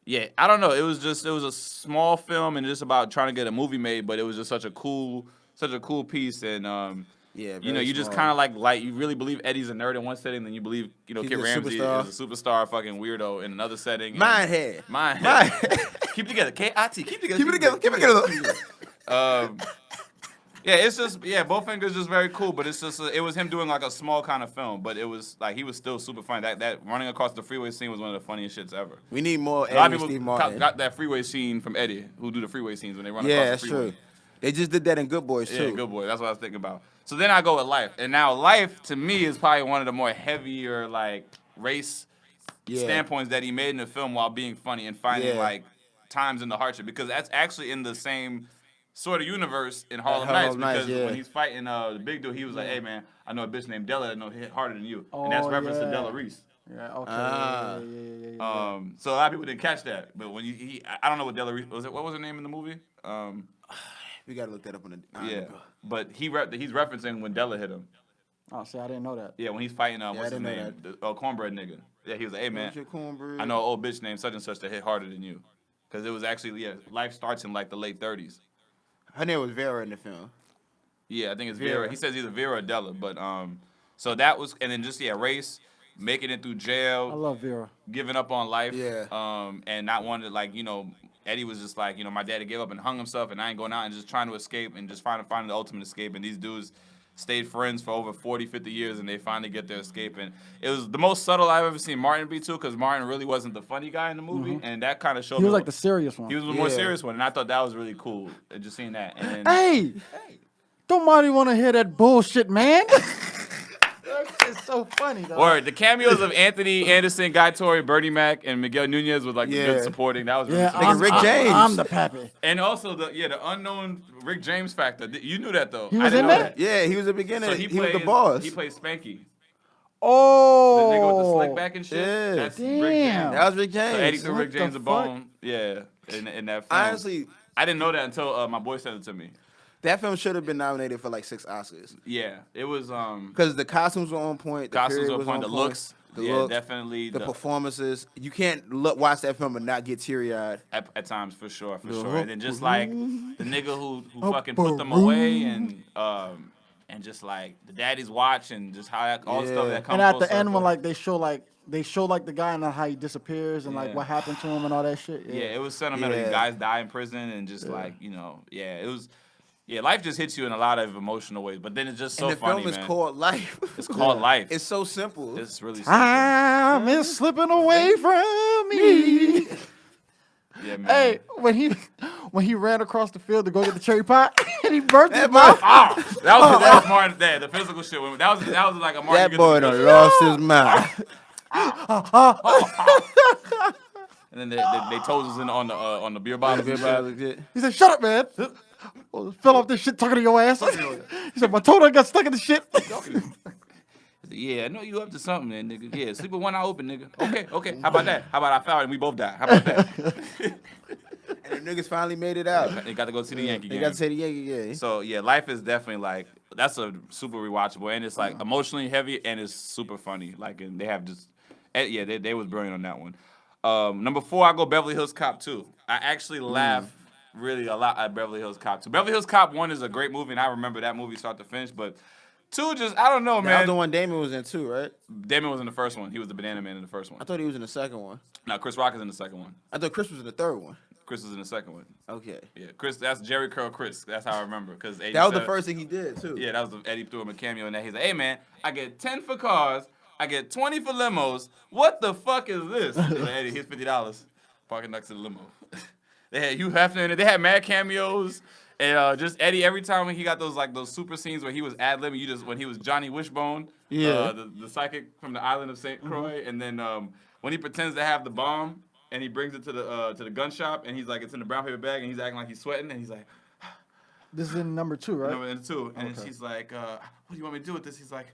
Speaker 1: yeah, I don't know. It was a small film and just about trying to get a movie made, but it was just such a cool piece, and...
Speaker 3: Yeah,
Speaker 1: you just kind of you really believe Eddie's a nerd in one setting, then you believe Kid Ramsey is a superstar fucking weirdo in another setting.
Speaker 3: Mindhead.
Speaker 1: Keep it together. K-I-T. Keep it
Speaker 3: together.
Speaker 1: Yeah, it's just Bowfinger's just very cool, but it's just it was him doing a small kind of film, but it was he was still super funny. That running across the freeway scene was one of the funniest shits ever.
Speaker 3: We need more Eddie.
Speaker 1: A lot of
Speaker 3: Steve Martin.
Speaker 1: got that freeway scene from Eddie, who do the freeway scenes when they run across the freeway.
Speaker 3: Yeah, that's true. They just did that in Good Boys too.
Speaker 1: Yeah, Good Boys. That's what I was thinking about. So then I go with Life, and now Life to me is probably one of the more heavier race standpoints that he made in the film while being funny and finding times in the hardship, because that's actually in the same sort of universe in Harlem Nights, because when he's fighting the big dude, he was like, "Hey man, I know a bitch named Della that know hit harder than you," and that's reference to Della Reese.
Speaker 2: Yeah, okay. Yeah.
Speaker 1: So a lot of people didn't catch that, but when I don't know what Della was it. What was her name in the movie?
Speaker 3: We gotta look that up on the.
Speaker 1: Yeah, but he's referencing when Della hit him.
Speaker 2: Oh, see, I didn't know that.
Speaker 1: Yeah, when he's fighting,
Speaker 3: I
Speaker 1: what's his
Speaker 3: didn't know
Speaker 1: name? The cornbread nigga. Yeah, he was like, hey, man,
Speaker 3: Your cornbread?
Speaker 1: I know an old bitch named such and such that hit harder than you. Because it was actually, life starts in like the late 30s.
Speaker 3: Her name was Vera in the film.
Speaker 1: Yeah, I think it's Vera. He says either Vera or Della. But, so that was, and then just, race, making it through jail.
Speaker 2: I love Vera.
Speaker 1: Giving up on life.
Speaker 3: Yeah.
Speaker 1: And not wanting to, like, Eddie was just like, my daddy gave up and hung himself, and I ain't going out and just trying to escape and just finding the ultimate escape. And these dudes stayed friends for over 40, 50 years, and they finally get their escape. And it was the most subtle I've ever seen Martin be, too, because Martin really wasn't the funny guy in the movie, and that kind of showed me.
Speaker 2: He was like the serious one.
Speaker 1: He was the more serious one, and I thought that was really cool, just seeing that. And
Speaker 2: Hey! Don't nobody want to hear that bullshit, man. It's so funny, though.
Speaker 1: Or the cameos of Anthony Anderson, Guy Torry, Bernie Mac, and Miguel Nunez was like the good supporting. That was really
Speaker 3: Nigga, Rick James.
Speaker 2: I'm the pappy.
Speaker 1: And also the unknown Rick James factor. You knew that though.
Speaker 2: He was
Speaker 1: I didn't
Speaker 2: in
Speaker 1: know
Speaker 2: that?
Speaker 1: that.
Speaker 3: Yeah, he was the beginner.
Speaker 1: So
Speaker 3: he was the boss.
Speaker 1: He played Spanky.
Speaker 2: Oh.
Speaker 1: The nigga with the slick back and shit.
Speaker 3: Yeah.
Speaker 1: That's
Speaker 2: Damn.
Speaker 1: Rick James.
Speaker 3: That was Rick James.
Speaker 1: So Eddie threw
Speaker 2: What
Speaker 1: Rick James
Speaker 2: the
Speaker 1: a bone. Yeah, in that film.
Speaker 3: Honestly,
Speaker 1: I didn't know that until my boy sent it to me.
Speaker 3: that film should have been nominated for like 6 Oscars.
Speaker 1: Yeah, it was.
Speaker 3: Because the costumes were on point. The
Speaker 1: Costumes
Speaker 3: period
Speaker 1: were
Speaker 3: was
Speaker 1: on point. The looks.
Speaker 3: The
Speaker 1: Yeah,
Speaker 3: looks,
Speaker 1: definitely.
Speaker 3: the performances. You can't watch that film and not get teary-eyed.
Speaker 1: At times, for sure.
Speaker 3: Uh-huh.
Speaker 1: And then just like the nigga who fucking put them away, and just like the daddy's watch, and just how all the stuff that comes.
Speaker 2: And at
Speaker 1: full
Speaker 2: the end,
Speaker 1: circle.
Speaker 2: when like they show the guy and how he disappears and like
Speaker 1: Yeah.
Speaker 2: what happened to him and all that shit.
Speaker 1: Yeah, it was sentimental.
Speaker 3: Yeah.
Speaker 1: Guys die in prison, and just like it was. Yeah, life just hits you in a lot of emotional ways, but then it's just so
Speaker 3: and the
Speaker 1: funny,
Speaker 3: film
Speaker 1: man.
Speaker 3: is called Life.
Speaker 1: It's called Life.
Speaker 3: It's so simple.
Speaker 1: It's really simple.
Speaker 2: Time is slipping away from me.
Speaker 1: Yeah, man.
Speaker 2: Hey, when he ran across the field to go get the cherry pie and he burnt his
Speaker 3: That
Speaker 2: mouth.
Speaker 1: That was Martin. The physical shit. That was like a Martin.
Speaker 3: That boy done lost his mind.
Speaker 1: And then they told us on the beer bottle.
Speaker 2: He said, "Shut up, man." Fill off this shit talking to your ass. He said, "My toe got stuck in the shit."
Speaker 1: Yeah, I know you up to something, man, nigga. Yeah, sleep with one eye open, nigga. Okay. How about that? How about I foul and we both die? How about that?
Speaker 3: And the niggas finally made it out.
Speaker 1: They got to go see the Yankee
Speaker 3: They
Speaker 1: game.
Speaker 3: got to say the Yankee game.
Speaker 1: So yeah, Life is definitely like that's a super rewatchable, and it's like emotionally heavy, and it's super funny. Like, and they have just they was brilliant on that one. Number 4, I go Beverly Hills Cop 2. I actually laugh really a lot at Beverly Hills Cop 2. Beverly Hills Cop 1 is a great movie, and I remember that movie start to finish, but 2 just I don't know,
Speaker 3: That was
Speaker 1: man.
Speaker 3: the one Damon was in too, right?
Speaker 1: Damon was in the first one. He was the banana man in the first one.
Speaker 3: I thought he was in the second one.
Speaker 1: No, Chris Rock is in the second one.
Speaker 3: I thought Chris was in the third one.
Speaker 1: Chris is in the second one.
Speaker 3: Okay.
Speaker 1: Yeah, Chris. That's Jerry Curl Chris. That's how I remember. Cause
Speaker 3: That was the
Speaker 1: 87
Speaker 3: first thing he did too.
Speaker 1: Yeah, that was Eddie threw him a cameo in that. He's like, "Hey man, I get 10 for cars, I get 20 for limos. What the fuck is this?" He's like, "Eddie, here's $50. Parking next to the limo." They had Hugh Hefner in it. They had mad cameos. And just Eddie, every time when he got those super scenes where he was ad-libbing, when he was Johnny Wishbone, the psychic from the island of St. Croix, and then when he pretends to have the bomb and he brings it to the gun shop and he's like, it's in the brown paper bag and he's acting like he's sweating and he's like,
Speaker 2: This is in number 2, right?
Speaker 1: number 2, and she's like, what do you want me to do with this? He's like,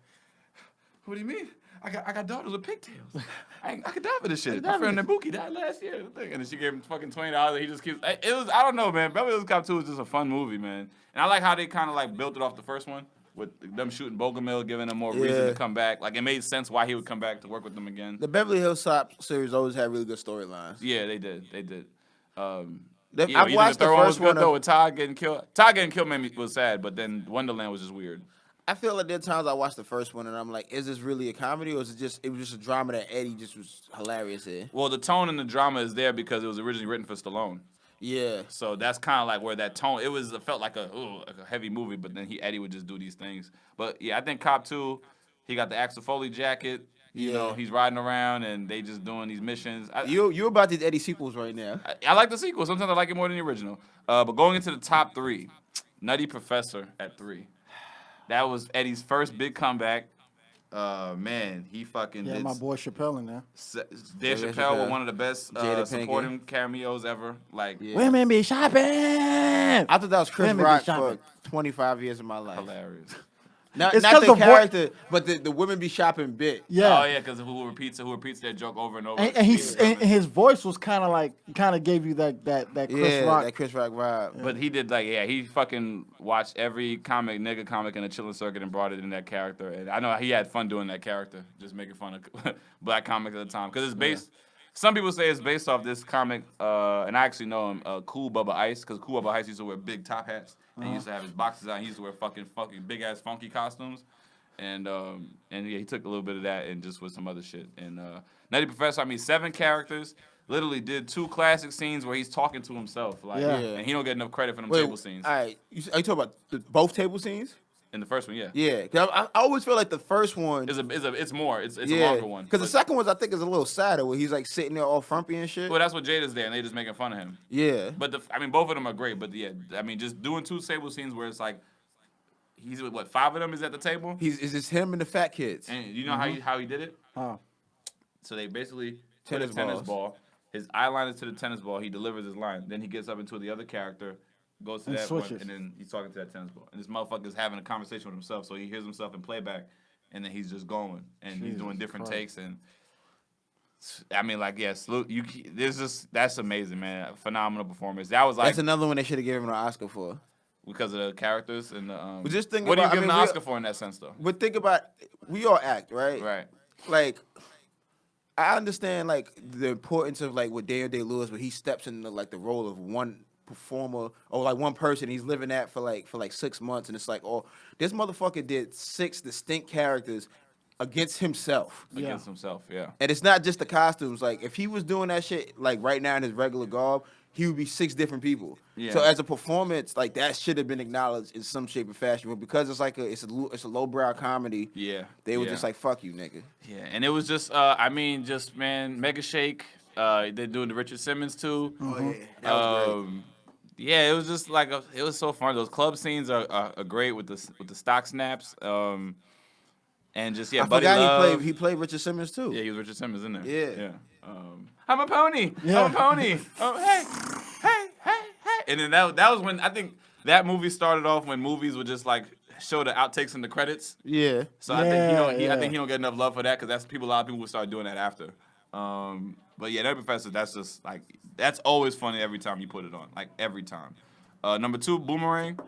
Speaker 1: what do you mean? I got daughters with pigtails. I could die for this shit. My friend Nabuki died last year. And then she gave him fucking $20. And he just keeps. It was. I don't know, man. Beverly Hills Cop 2 is just a fun movie, man. And I like how they kind of like built it off the first one with them shooting Bogomil, giving him more reason to come back. Like it made sense why he would come back to work with them again.
Speaker 3: The Beverly Hills Cop series always had really good storylines.
Speaker 1: Yeah, they did. They did.
Speaker 3: I've watched the
Speaker 1: third one was
Speaker 3: first
Speaker 1: good
Speaker 3: one.
Speaker 1: though with Todd getting killed. Todd getting killed was sad, but then Wonderland was just weird.
Speaker 3: I feel like there are times I watched the first one and I'm like, is this really a comedy or is it was just a drama that Eddie just was hilarious in?
Speaker 1: Well, the tone and the drama is there because it was originally written for Stallone.
Speaker 3: Yeah.
Speaker 1: So that's kind of like where that tone. It felt like a heavy movie, but then Eddie would just do these things. But yeah, I think Cop 2, he got the Axel Foley jacket. You know, he's riding around and they just doing these missions.
Speaker 3: You about these Eddie sequels right now.
Speaker 1: I like the sequel. Sometimes I like it more than the original. But going into the top 3, Nutty Professor at 3. That was Eddie's first big comeback. Man, he fucking did.
Speaker 2: My boy Chappelle in there.
Speaker 1: Dave Chappelle was one of the best supporting cameos ever. Like
Speaker 2: Women be shopping.
Speaker 3: I thought that was Chris
Speaker 2: Women be
Speaker 3: Rock for
Speaker 2: shopping.
Speaker 3: 25 years of my life.
Speaker 1: hilarious.
Speaker 3: Not
Speaker 2: It's
Speaker 3: not
Speaker 2: 'cause
Speaker 3: the
Speaker 2: the vo-
Speaker 3: character, but the women be shopping bit.
Speaker 2: Yeah.
Speaker 1: Oh yeah, because who repeats their joke over and over.
Speaker 2: And his voice was kind of gave you that Chris
Speaker 3: Yeah,
Speaker 2: Rock.
Speaker 3: that Chris Rock vibe.
Speaker 1: But he did he fucking watched every nigga comic in the chilling circuit and brought it in that character. And I know he had fun doing that character, just making fun of black comics at the time. Because it's based, some people say it's based off this comic, and I actually know him, Cool Bubba Ice, because Cool Bubba Ice used to wear big top hats, and he used to have his boxes on. He used to wear fucking big ass funky costumes. And yeah, he took a little bit of that and just with some other shit. And Nutty Professor, 7 characters, literally did 2 classic scenes where he's talking to himself, like,
Speaker 2: Yeah.
Speaker 1: and he don't get enough credit for them
Speaker 3: Wait,
Speaker 1: table scenes.
Speaker 3: All right, are you talking about both table scenes?
Speaker 1: In the first one, yeah,
Speaker 3: Yeah, 'cause I always feel like the first one.
Speaker 1: it's a longer one.
Speaker 3: Because the
Speaker 1: But-
Speaker 3: second one I think is a little sadder, where he's like sitting there all frumpy and shit.
Speaker 1: well, that's what Jada's there, and they just making fun of him.
Speaker 3: Yeah.
Speaker 1: But both of them are great. But yeah, just doing 2 table scenes where it's like he's with 5 of them is at the table,
Speaker 3: It's just him and the fat kids.
Speaker 1: and you know how he did it.
Speaker 2: Oh.
Speaker 1: So they basically put a
Speaker 3: Tennis
Speaker 1: tennis
Speaker 3: balls.
Speaker 1: ball. His eye line is to the tennis ball. He delivers his line. Then he gets up into the other character, goes to
Speaker 2: And
Speaker 1: that one,
Speaker 2: switches.
Speaker 1: and then he's talking to that tennis ball. And this motherfucker's having a conversation with himself, so he hears himself in playback, and then he's just going, and he's doing different takes. And salute you. That's amazing, man. Phenomenal performance. That was like
Speaker 3: That's another one they should have given him an Oscar for.
Speaker 1: because of the characters and the.
Speaker 3: But just think
Speaker 1: what do you
Speaker 3: about-
Speaker 1: give
Speaker 3: I
Speaker 1: him
Speaker 3: mean,
Speaker 1: the
Speaker 3: we-
Speaker 1: Oscar for in that sense, though?
Speaker 3: But think about, we all act, right?
Speaker 1: Right.
Speaker 3: Like, I understand like the importance of like with Daniel Day-Lewis, where he steps into like the role of one performer or like one person. He's living that for like 6 months, and it's like, oh, this motherfucker did 6 distinct characters against himself.
Speaker 1: Against himself, yeah.
Speaker 3: And it's not just the costumes. Like if he was doing that shit like right now in his regular garb, he would be 6 different people.
Speaker 1: Yeah.
Speaker 3: So as a performance, like that should have been acknowledged in some shape or fashion. But because it's like it's a lowbrow comedy,
Speaker 1: Yeah.
Speaker 3: they were
Speaker 1: yeah.
Speaker 3: just like, fuck you, nigga.
Speaker 1: Yeah, and it was just, man, Mega Shake. They're doing the Richard Simmons too.
Speaker 3: Oh yeah, that was great.
Speaker 1: Yeah, it was just like it was so fun. Those club scenes are great with the stock snaps. And just
Speaker 3: I
Speaker 1: Buddy
Speaker 3: forgot
Speaker 1: Love.
Speaker 3: he played Richard Simmons too.
Speaker 1: Yeah, he was Richard Simmons in there.
Speaker 3: Yeah.
Speaker 1: Yeah. I'm a pony.
Speaker 2: Yeah.
Speaker 1: I'm a pony. Oh, hey. And then that was when I think that movie started off when movies would just like show the outtakes in the credits.
Speaker 3: Yeah.
Speaker 1: So I think
Speaker 2: Yeah.
Speaker 1: I think he don't get enough love for that because a lot of people would start doing that after. But yeah, Nutty Professor, that's just like that's always funny every time you put it on, like every time. Number 2, Boomerang.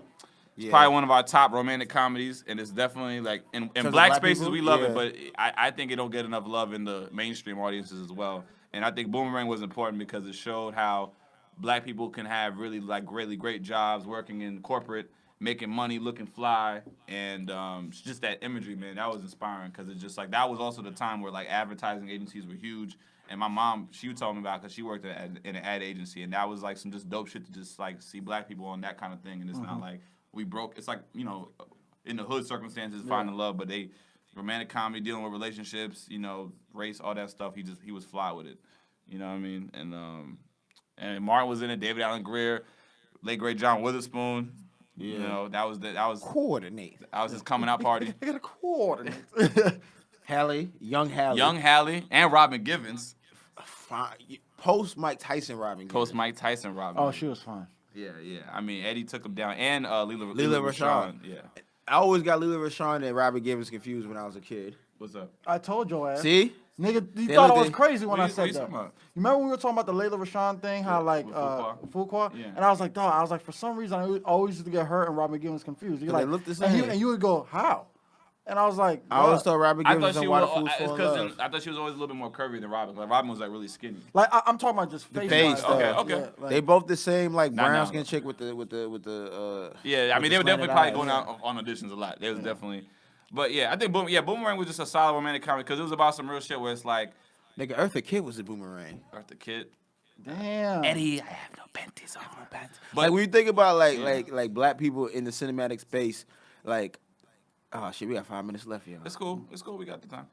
Speaker 1: It's
Speaker 3: Yeah.
Speaker 1: probably one of our top romantic comedies, and it's definitely like in
Speaker 3: of
Speaker 1: black
Speaker 3: black
Speaker 1: spaces
Speaker 3: people?
Speaker 1: we love
Speaker 3: Yeah.
Speaker 1: it, but I think it don't get enough love in the mainstream audiences as well. And I think Boomerang was important because it showed how black people can have really like really great jobs working in corporate, making money, looking fly, and just that imagery, man, that was inspiring because it's just like that was also the time where like advertising agencies were huge. And my mom, she would tell me about because she worked in an ad agency, and that was like some just dope shit to just like see black people on that kind of thing. And it's not like we broke. It's like in the hood circumstances, finding love, but they romantic comedy, dealing with relationships, race, all that stuff. He was fly with it. You know what I mean? And Martin was in it. David Allen Greer, late great John Witherspoon.
Speaker 3: Yeah.
Speaker 1: That was
Speaker 3: Coordinate.
Speaker 1: his coming out party.
Speaker 2: I gotta coordinate.
Speaker 3: Young Hallie.
Speaker 1: Young Hallie and Robin Givens.
Speaker 3: Fine. Post Mike Tyson Robin.
Speaker 1: Post Mike Tyson Robin.
Speaker 2: Oh, she was fine.
Speaker 1: Yeah. I mean, Eddie took him down, and Leela
Speaker 3: Rashawn.
Speaker 1: Yeah.
Speaker 3: I always got Leela Rashawn and Robin Givens confused when I was a kid.
Speaker 1: What's up?
Speaker 2: I told your ass.
Speaker 3: See?
Speaker 2: Nigga, you
Speaker 3: They
Speaker 2: thought I
Speaker 3: looked
Speaker 2: was
Speaker 3: at-
Speaker 2: crazy when
Speaker 1: What
Speaker 2: I
Speaker 1: you
Speaker 2: said that.
Speaker 1: talking about?
Speaker 2: You remember when we were talking about the Layla Rashawn thing? How like
Speaker 1: with Fuqua?
Speaker 2: Fuqua?
Speaker 1: Yeah.
Speaker 2: And I was like, dog, I was like, for some reason I always used to get her and Robin Givens confused. You're
Speaker 3: They
Speaker 2: like,
Speaker 3: look the
Speaker 2: and,
Speaker 3: same.
Speaker 2: and you would go, how? And I was like,
Speaker 3: I always
Speaker 2: "Bruh."
Speaker 3: thought Robin
Speaker 1: I
Speaker 3: Givens
Speaker 1: thought she
Speaker 3: and Why the
Speaker 1: was.
Speaker 3: Fools
Speaker 1: It's
Speaker 3: Fall in
Speaker 1: because
Speaker 3: Love.
Speaker 1: I thought she was always a little bit more curvy than Robin. Like Robin was like really skinny.
Speaker 2: Like I'm talking about just face.
Speaker 3: face
Speaker 2: wise.
Speaker 3: stuff.
Speaker 1: Okay.
Speaker 2: Yeah, like,
Speaker 3: They both the same, like
Speaker 1: Nah,
Speaker 3: brown
Speaker 1: nah.
Speaker 3: skin chick with the
Speaker 1: Yeah, I mean they were
Speaker 3: slanted
Speaker 1: definitely probably
Speaker 3: eyes,
Speaker 1: going out on auditions a lot. They was definitely, but yeah, I think Boomerang was just a solid romantic comedy because it was about some real shit where it's like
Speaker 3: nigga. Eartha Kitt was the Boomerang.
Speaker 1: Eartha Kitt,
Speaker 2: damn.
Speaker 1: Eddie, I have no panties, I have no panties.
Speaker 3: But
Speaker 1: But
Speaker 3: when you think about like black people in the cinematic space, like, oh shit, we got 5 minutes left here.
Speaker 1: it's cool. We got the time.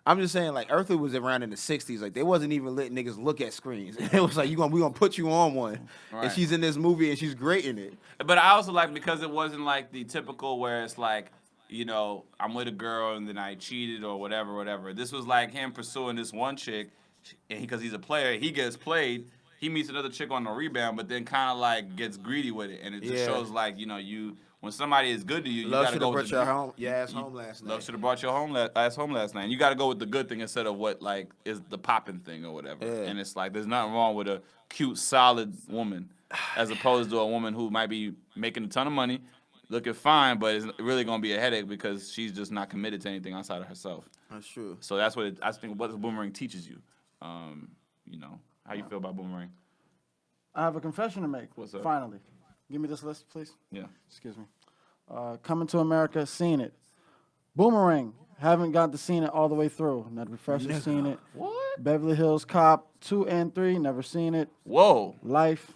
Speaker 3: I'm just saying, like, Eartha was around in the '60s. Like, they wasn't even letting niggas look at screens. It was like, we gonna put you on one,
Speaker 1: Right.
Speaker 3: and she's in this movie and she's great in it.
Speaker 1: But I also like because it wasn't like the typical where it's like, I'm with a girl and then I cheated or whatever. This was like him pursuing this one chick, and because he's a player, he gets played. He meets another chick on the rebound, but then kind of like gets greedy with it, and it just
Speaker 3: Yeah.
Speaker 1: shows like when when somebody is good to you, you
Speaker 3: Love
Speaker 1: gotta
Speaker 3: should
Speaker 1: go
Speaker 3: have
Speaker 1: with
Speaker 3: brought your ass home last night.
Speaker 1: Love should have brought your ass home last night. And you got to go with the good thing instead of what like is the popping thing or whatever.
Speaker 3: Yeah.
Speaker 1: And it's like there's nothing wrong with a cute, solid woman, as opposed to a woman who might be making a ton of money, looking fine, but is really gonna be a headache because she's just not committed to anything outside of herself.
Speaker 3: That's true.
Speaker 1: So that's what I think. What the Boomerang teaches you. You know how you feel about Boomerang.
Speaker 2: I have a confession to make.
Speaker 1: What's up?
Speaker 2: Finally. Give me this list, please.
Speaker 1: Yeah.
Speaker 2: Excuse me. Coming to America, seen it. Boomerang, haven't got to seen it all the way through. Not Refresher, seen it.
Speaker 1: What?
Speaker 2: Beverly Hills Cop 2 and 3, never seen it.
Speaker 1: Whoa.
Speaker 2: Life,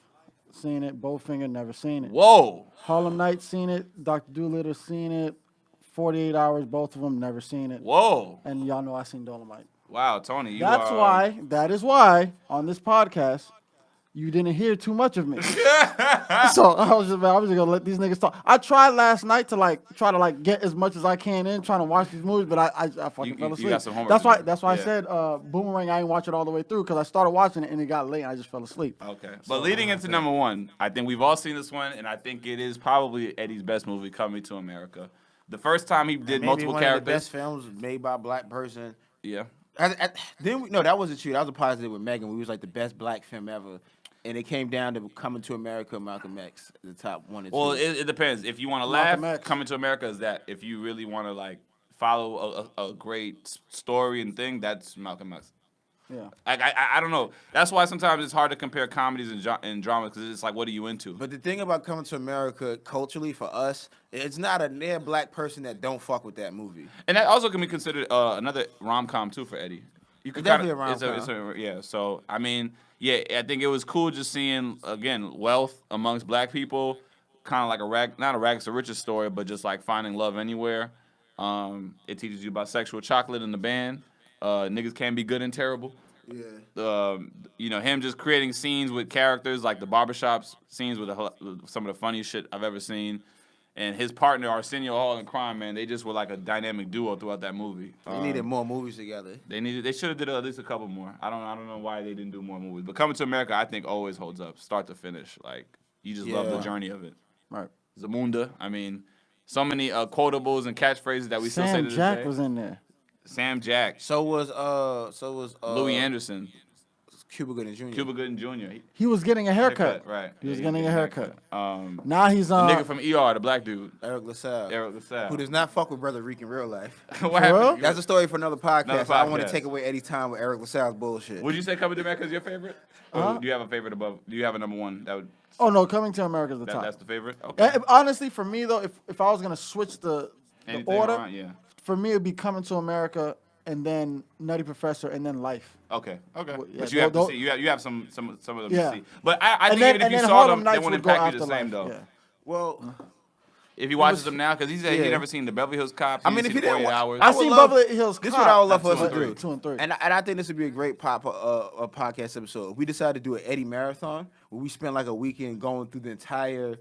Speaker 2: seen it. Bowfinger, never seen it.
Speaker 1: Whoa.
Speaker 2: Harlem Nights, seen it. Dr. Doolittle, seen it. 48 Hours, both of them, never seen it.
Speaker 1: Whoa.
Speaker 2: And y'all know I seen Dolomite.
Speaker 1: Wow, Tony. You
Speaker 2: That is why, on this podcast, you didn't hear too much of me. So I was just gonna let these niggas talk. I tried last night to try to get as much as I can in, trying to watch these movies, but I fucking fell asleep.
Speaker 1: You got some homework
Speaker 2: That's
Speaker 1: to
Speaker 2: why
Speaker 1: do.
Speaker 2: that's why
Speaker 1: Yeah.
Speaker 2: I said Boomerang. I didn't watch it all the way through because I started watching it and it got late and I just fell asleep.
Speaker 1: Okay. But leading into number one, I think we've all seen this one, and I think it is probably Eddie's best movie, Coming to America. The first time he did
Speaker 3: Maybe
Speaker 1: multiple
Speaker 3: one of the
Speaker 1: characters.
Speaker 3: best films made by a black person.
Speaker 1: Yeah.
Speaker 3: No, that wasn't true. That was a positive with Megan. We was like the best black film ever. And it came down to Coming to America, Malcolm X, the top one and two.
Speaker 1: Well, it depends. If you want to laugh,
Speaker 2: Malcolm X.
Speaker 1: Coming to America is that. If you really want to follow a great story and thing, that's Malcolm X.
Speaker 2: Yeah.
Speaker 1: I don't know. That's why sometimes it's hard to compare comedies and dramas because it's like, what are you into?
Speaker 3: But the thing about Coming to America culturally for us, it's not a near black person that don't fuck with that movie.
Speaker 1: And that also can be considered another rom-com too for Eddie. You could
Speaker 3: Definitely
Speaker 1: kinda,
Speaker 3: a rom-com.
Speaker 1: Yeah. So I mean, yeah, I think it was cool just seeing again wealth amongst black people, kind of like not a rags to riches story, but just like finding love anywhere. It teaches you about sexual chocolate in the band. Niggas can be good and terrible.
Speaker 3: Yeah.
Speaker 1: Him just creating scenes with characters like the barbershops scenes with some of the funniest shit I've ever seen. And his partner, Arsenio Hall in crime, man, they just were like a dynamic duo throughout that movie.
Speaker 3: They needed more movies together.
Speaker 1: They should have did at least a couple more. I don't know why they didn't do more movies. But Coming to America, I think always holds up, start to finish. Like you just love the
Speaker 3: Yeah.
Speaker 1: journey of it.
Speaker 2: Right.
Speaker 1: Zamunda, I mean, so many quotables and catchphrases that we still say to
Speaker 2: Sam
Speaker 1: this
Speaker 2: Jack
Speaker 1: day.
Speaker 2: was in there.
Speaker 1: Sam Jack,
Speaker 3: So was
Speaker 1: Louis Anderson,
Speaker 3: Cuba Gooding Jr.
Speaker 1: Cuba Gooding Jr.
Speaker 2: He was getting a haircut.
Speaker 1: Right.
Speaker 2: He was
Speaker 1: Yeah,
Speaker 2: getting a haircut.
Speaker 1: The
Speaker 2: Now he's
Speaker 1: nigga from ER, the black dude,
Speaker 3: Eric LaSalle.
Speaker 1: Eric LaSalle.
Speaker 3: Who does not fuck with Brother Reek in real life.
Speaker 1: What
Speaker 2: real?
Speaker 1: happened?
Speaker 3: That's a story for another podcast.
Speaker 1: Another
Speaker 3: I don't want
Speaker 1: podcast.
Speaker 3: to take away any time with Eric LaSalle's bullshit.
Speaker 1: Would you say Coming to America is your favorite? Or do you have a favorite above? Do you have a number one that would?
Speaker 2: Oh no, Coming to America is the top.
Speaker 1: That's the favorite. Okay.
Speaker 2: Honestly, for me though, if I was gonna switch the
Speaker 1: Anything
Speaker 2: order,
Speaker 1: around? Yeah.
Speaker 2: for me it'd be Coming to America and then Nutty Professor and then Life.
Speaker 1: Okay. Okay.
Speaker 2: Well, yeah,
Speaker 1: But you have to
Speaker 2: those-
Speaker 1: see. You have some of them
Speaker 2: Yeah.
Speaker 1: to see. But I
Speaker 2: And
Speaker 1: think
Speaker 2: then,
Speaker 1: even if
Speaker 2: and
Speaker 1: you
Speaker 2: then
Speaker 1: saw
Speaker 2: Harlem
Speaker 1: them, they
Speaker 2: Nights
Speaker 1: wouldn't
Speaker 2: would go
Speaker 1: impact you the
Speaker 2: after
Speaker 1: same
Speaker 2: Life.
Speaker 1: though.
Speaker 2: Yeah.
Speaker 3: Well,
Speaker 1: If he watches them now, because he said he
Speaker 3: yeah.
Speaker 1: never seen the Beverly Hills Cop.
Speaker 3: I mean, if
Speaker 1: he
Speaker 3: he didn't
Speaker 1: 48
Speaker 3: watch-
Speaker 1: hours.
Speaker 2: I
Speaker 3: would
Speaker 2: seen
Speaker 3: love-
Speaker 2: Beverly Hills
Speaker 3: this
Speaker 2: Cop.
Speaker 3: is what I would love for us
Speaker 1: That's
Speaker 3: to
Speaker 1: two
Speaker 3: do.
Speaker 1: and
Speaker 2: 2 and 3.
Speaker 3: And I think this would be a great podcast episode. We decided to do an Eddie marathon where we spend like a weekend going through the entire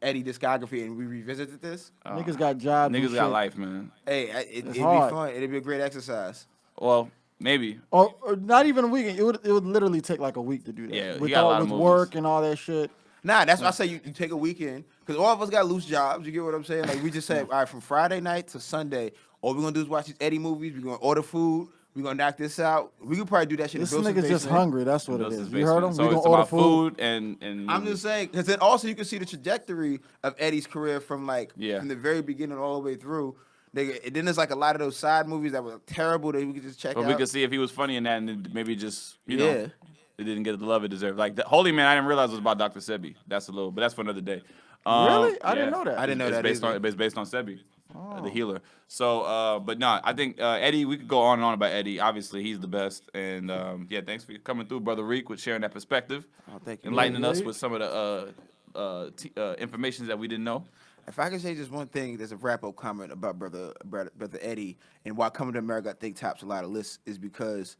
Speaker 3: Eddie discography and we revisited this.
Speaker 2: Niggas got jobs. and
Speaker 1: Niggas got
Speaker 2: shit.
Speaker 1: life, man.
Speaker 3: Hey, it'd be
Speaker 2: hard.
Speaker 3: fun. It'd be a great exercise.
Speaker 1: Well, maybe.
Speaker 2: Or not even a weekend. It would literally take like a week to do that.
Speaker 1: Yeah, he
Speaker 2: with
Speaker 1: got a lot of
Speaker 2: with
Speaker 1: movies.
Speaker 2: work and all that shit.
Speaker 3: Nah, that's why I say you take a weekend because all of us got loose jobs. You get what I'm saying? Like we just said, all right, from Friday night to Sunday, all we're gonna do is watch these Eddie movies. We're gonna order food. We're gonna knock this out. We could probably do that shit.
Speaker 2: This
Speaker 3: in Bill's
Speaker 2: nigga's just
Speaker 3: basement.
Speaker 2: hungry. That's what it
Speaker 1: Those
Speaker 2: is.
Speaker 1: is
Speaker 2: You heard him?
Speaker 1: basement. So
Speaker 2: We
Speaker 1: it's
Speaker 2: gonna order
Speaker 1: about
Speaker 2: food.
Speaker 1: food and.
Speaker 3: I'm just saying, because then also you can see the trajectory of Eddie's career from
Speaker 1: Yeah.
Speaker 3: from the very beginning all the way through. And then there's like a lot of those side movies that were terrible that we could just check
Speaker 1: But
Speaker 3: out.
Speaker 1: we could see if he was funny in that, and then maybe just
Speaker 3: Yeah.
Speaker 1: it didn't get the love it deserved. Like the Holy Man, I didn't realize was about Dr. Sebi. That's but that's for another day.
Speaker 2: Really? I didn't know that.
Speaker 3: I didn't know
Speaker 1: it's
Speaker 3: that
Speaker 1: based
Speaker 3: either.
Speaker 1: on it's based on Sebi, the healer. So, but no, I think Eddie. We could go on and on about Eddie. Obviously, he's the best. And yeah, thanks for coming through, brother Reek, with sharing that perspective,
Speaker 3: Oh, thank you.
Speaker 1: enlightening us
Speaker 2: Reek.
Speaker 1: with some of the information that we didn't know.
Speaker 3: If I could say just one thing, there's a wrap-up comment about brother Eddie, and why Coming to America I think tops a lot of lists is because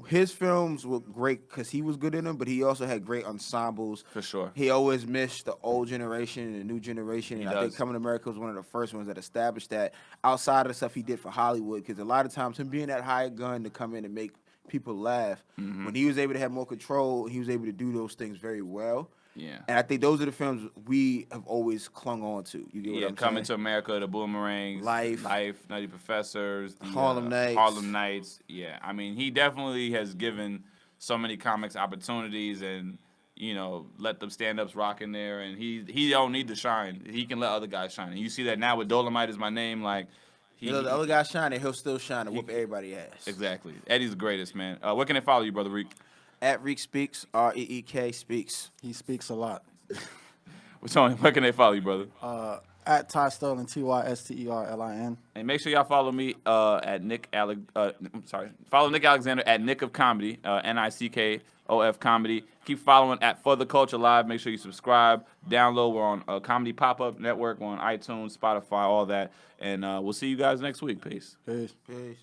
Speaker 3: his films were great because he was good in them, but he also had great ensembles.
Speaker 1: For sure.
Speaker 3: He always missed the old generation and the new generation, and I think
Speaker 1: does.
Speaker 3: Coming to America was one of the first ones that established that outside of the stuff he did for Hollywood, because a lot of times him being that hired gun to come in and make people laugh, when he was able to have more control, he was able to do those things very well.
Speaker 1: Yeah.
Speaker 3: And I think those are the films we have always clung on to. You get what I'm
Speaker 1: Coming to
Speaker 3: saying?
Speaker 1: America, The Boomerangs,
Speaker 3: Life,
Speaker 1: Nutty Professors, the,
Speaker 3: Harlem Nights.
Speaker 1: Harlem Nights. Yeah, I mean, he definitely has given so many comics opportunities, and let them stand-ups rock in there, and he don't need to shine. He can let other guys shine, and you see that now with Dolomite Is My Name, like.
Speaker 3: The other guy shining, he'll still shine and whoop everybody ass.
Speaker 1: Exactly. Eddie's the greatest, man. Where can they follow you, Brother Reek?
Speaker 3: At Reek Speaks, REEK Speaks.
Speaker 2: He speaks a lot.
Speaker 1: Tony, where can they follow you, brother?
Speaker 2: At Ty Sterling, TYSTERLIN.
Speaker 1: And make sure y'all follow me at follow Nick Alexander at Nick of Comedy, NICKOF Comedy. Keep following at For the Culture Live. Make sure you subscribe, download. We're on Comedy Pop-Up Network. We're on iTunes, Spotify, all that. And we'll see you guys next week. Peace.
Speaker 2: Peace.
Speaker 3: Peace.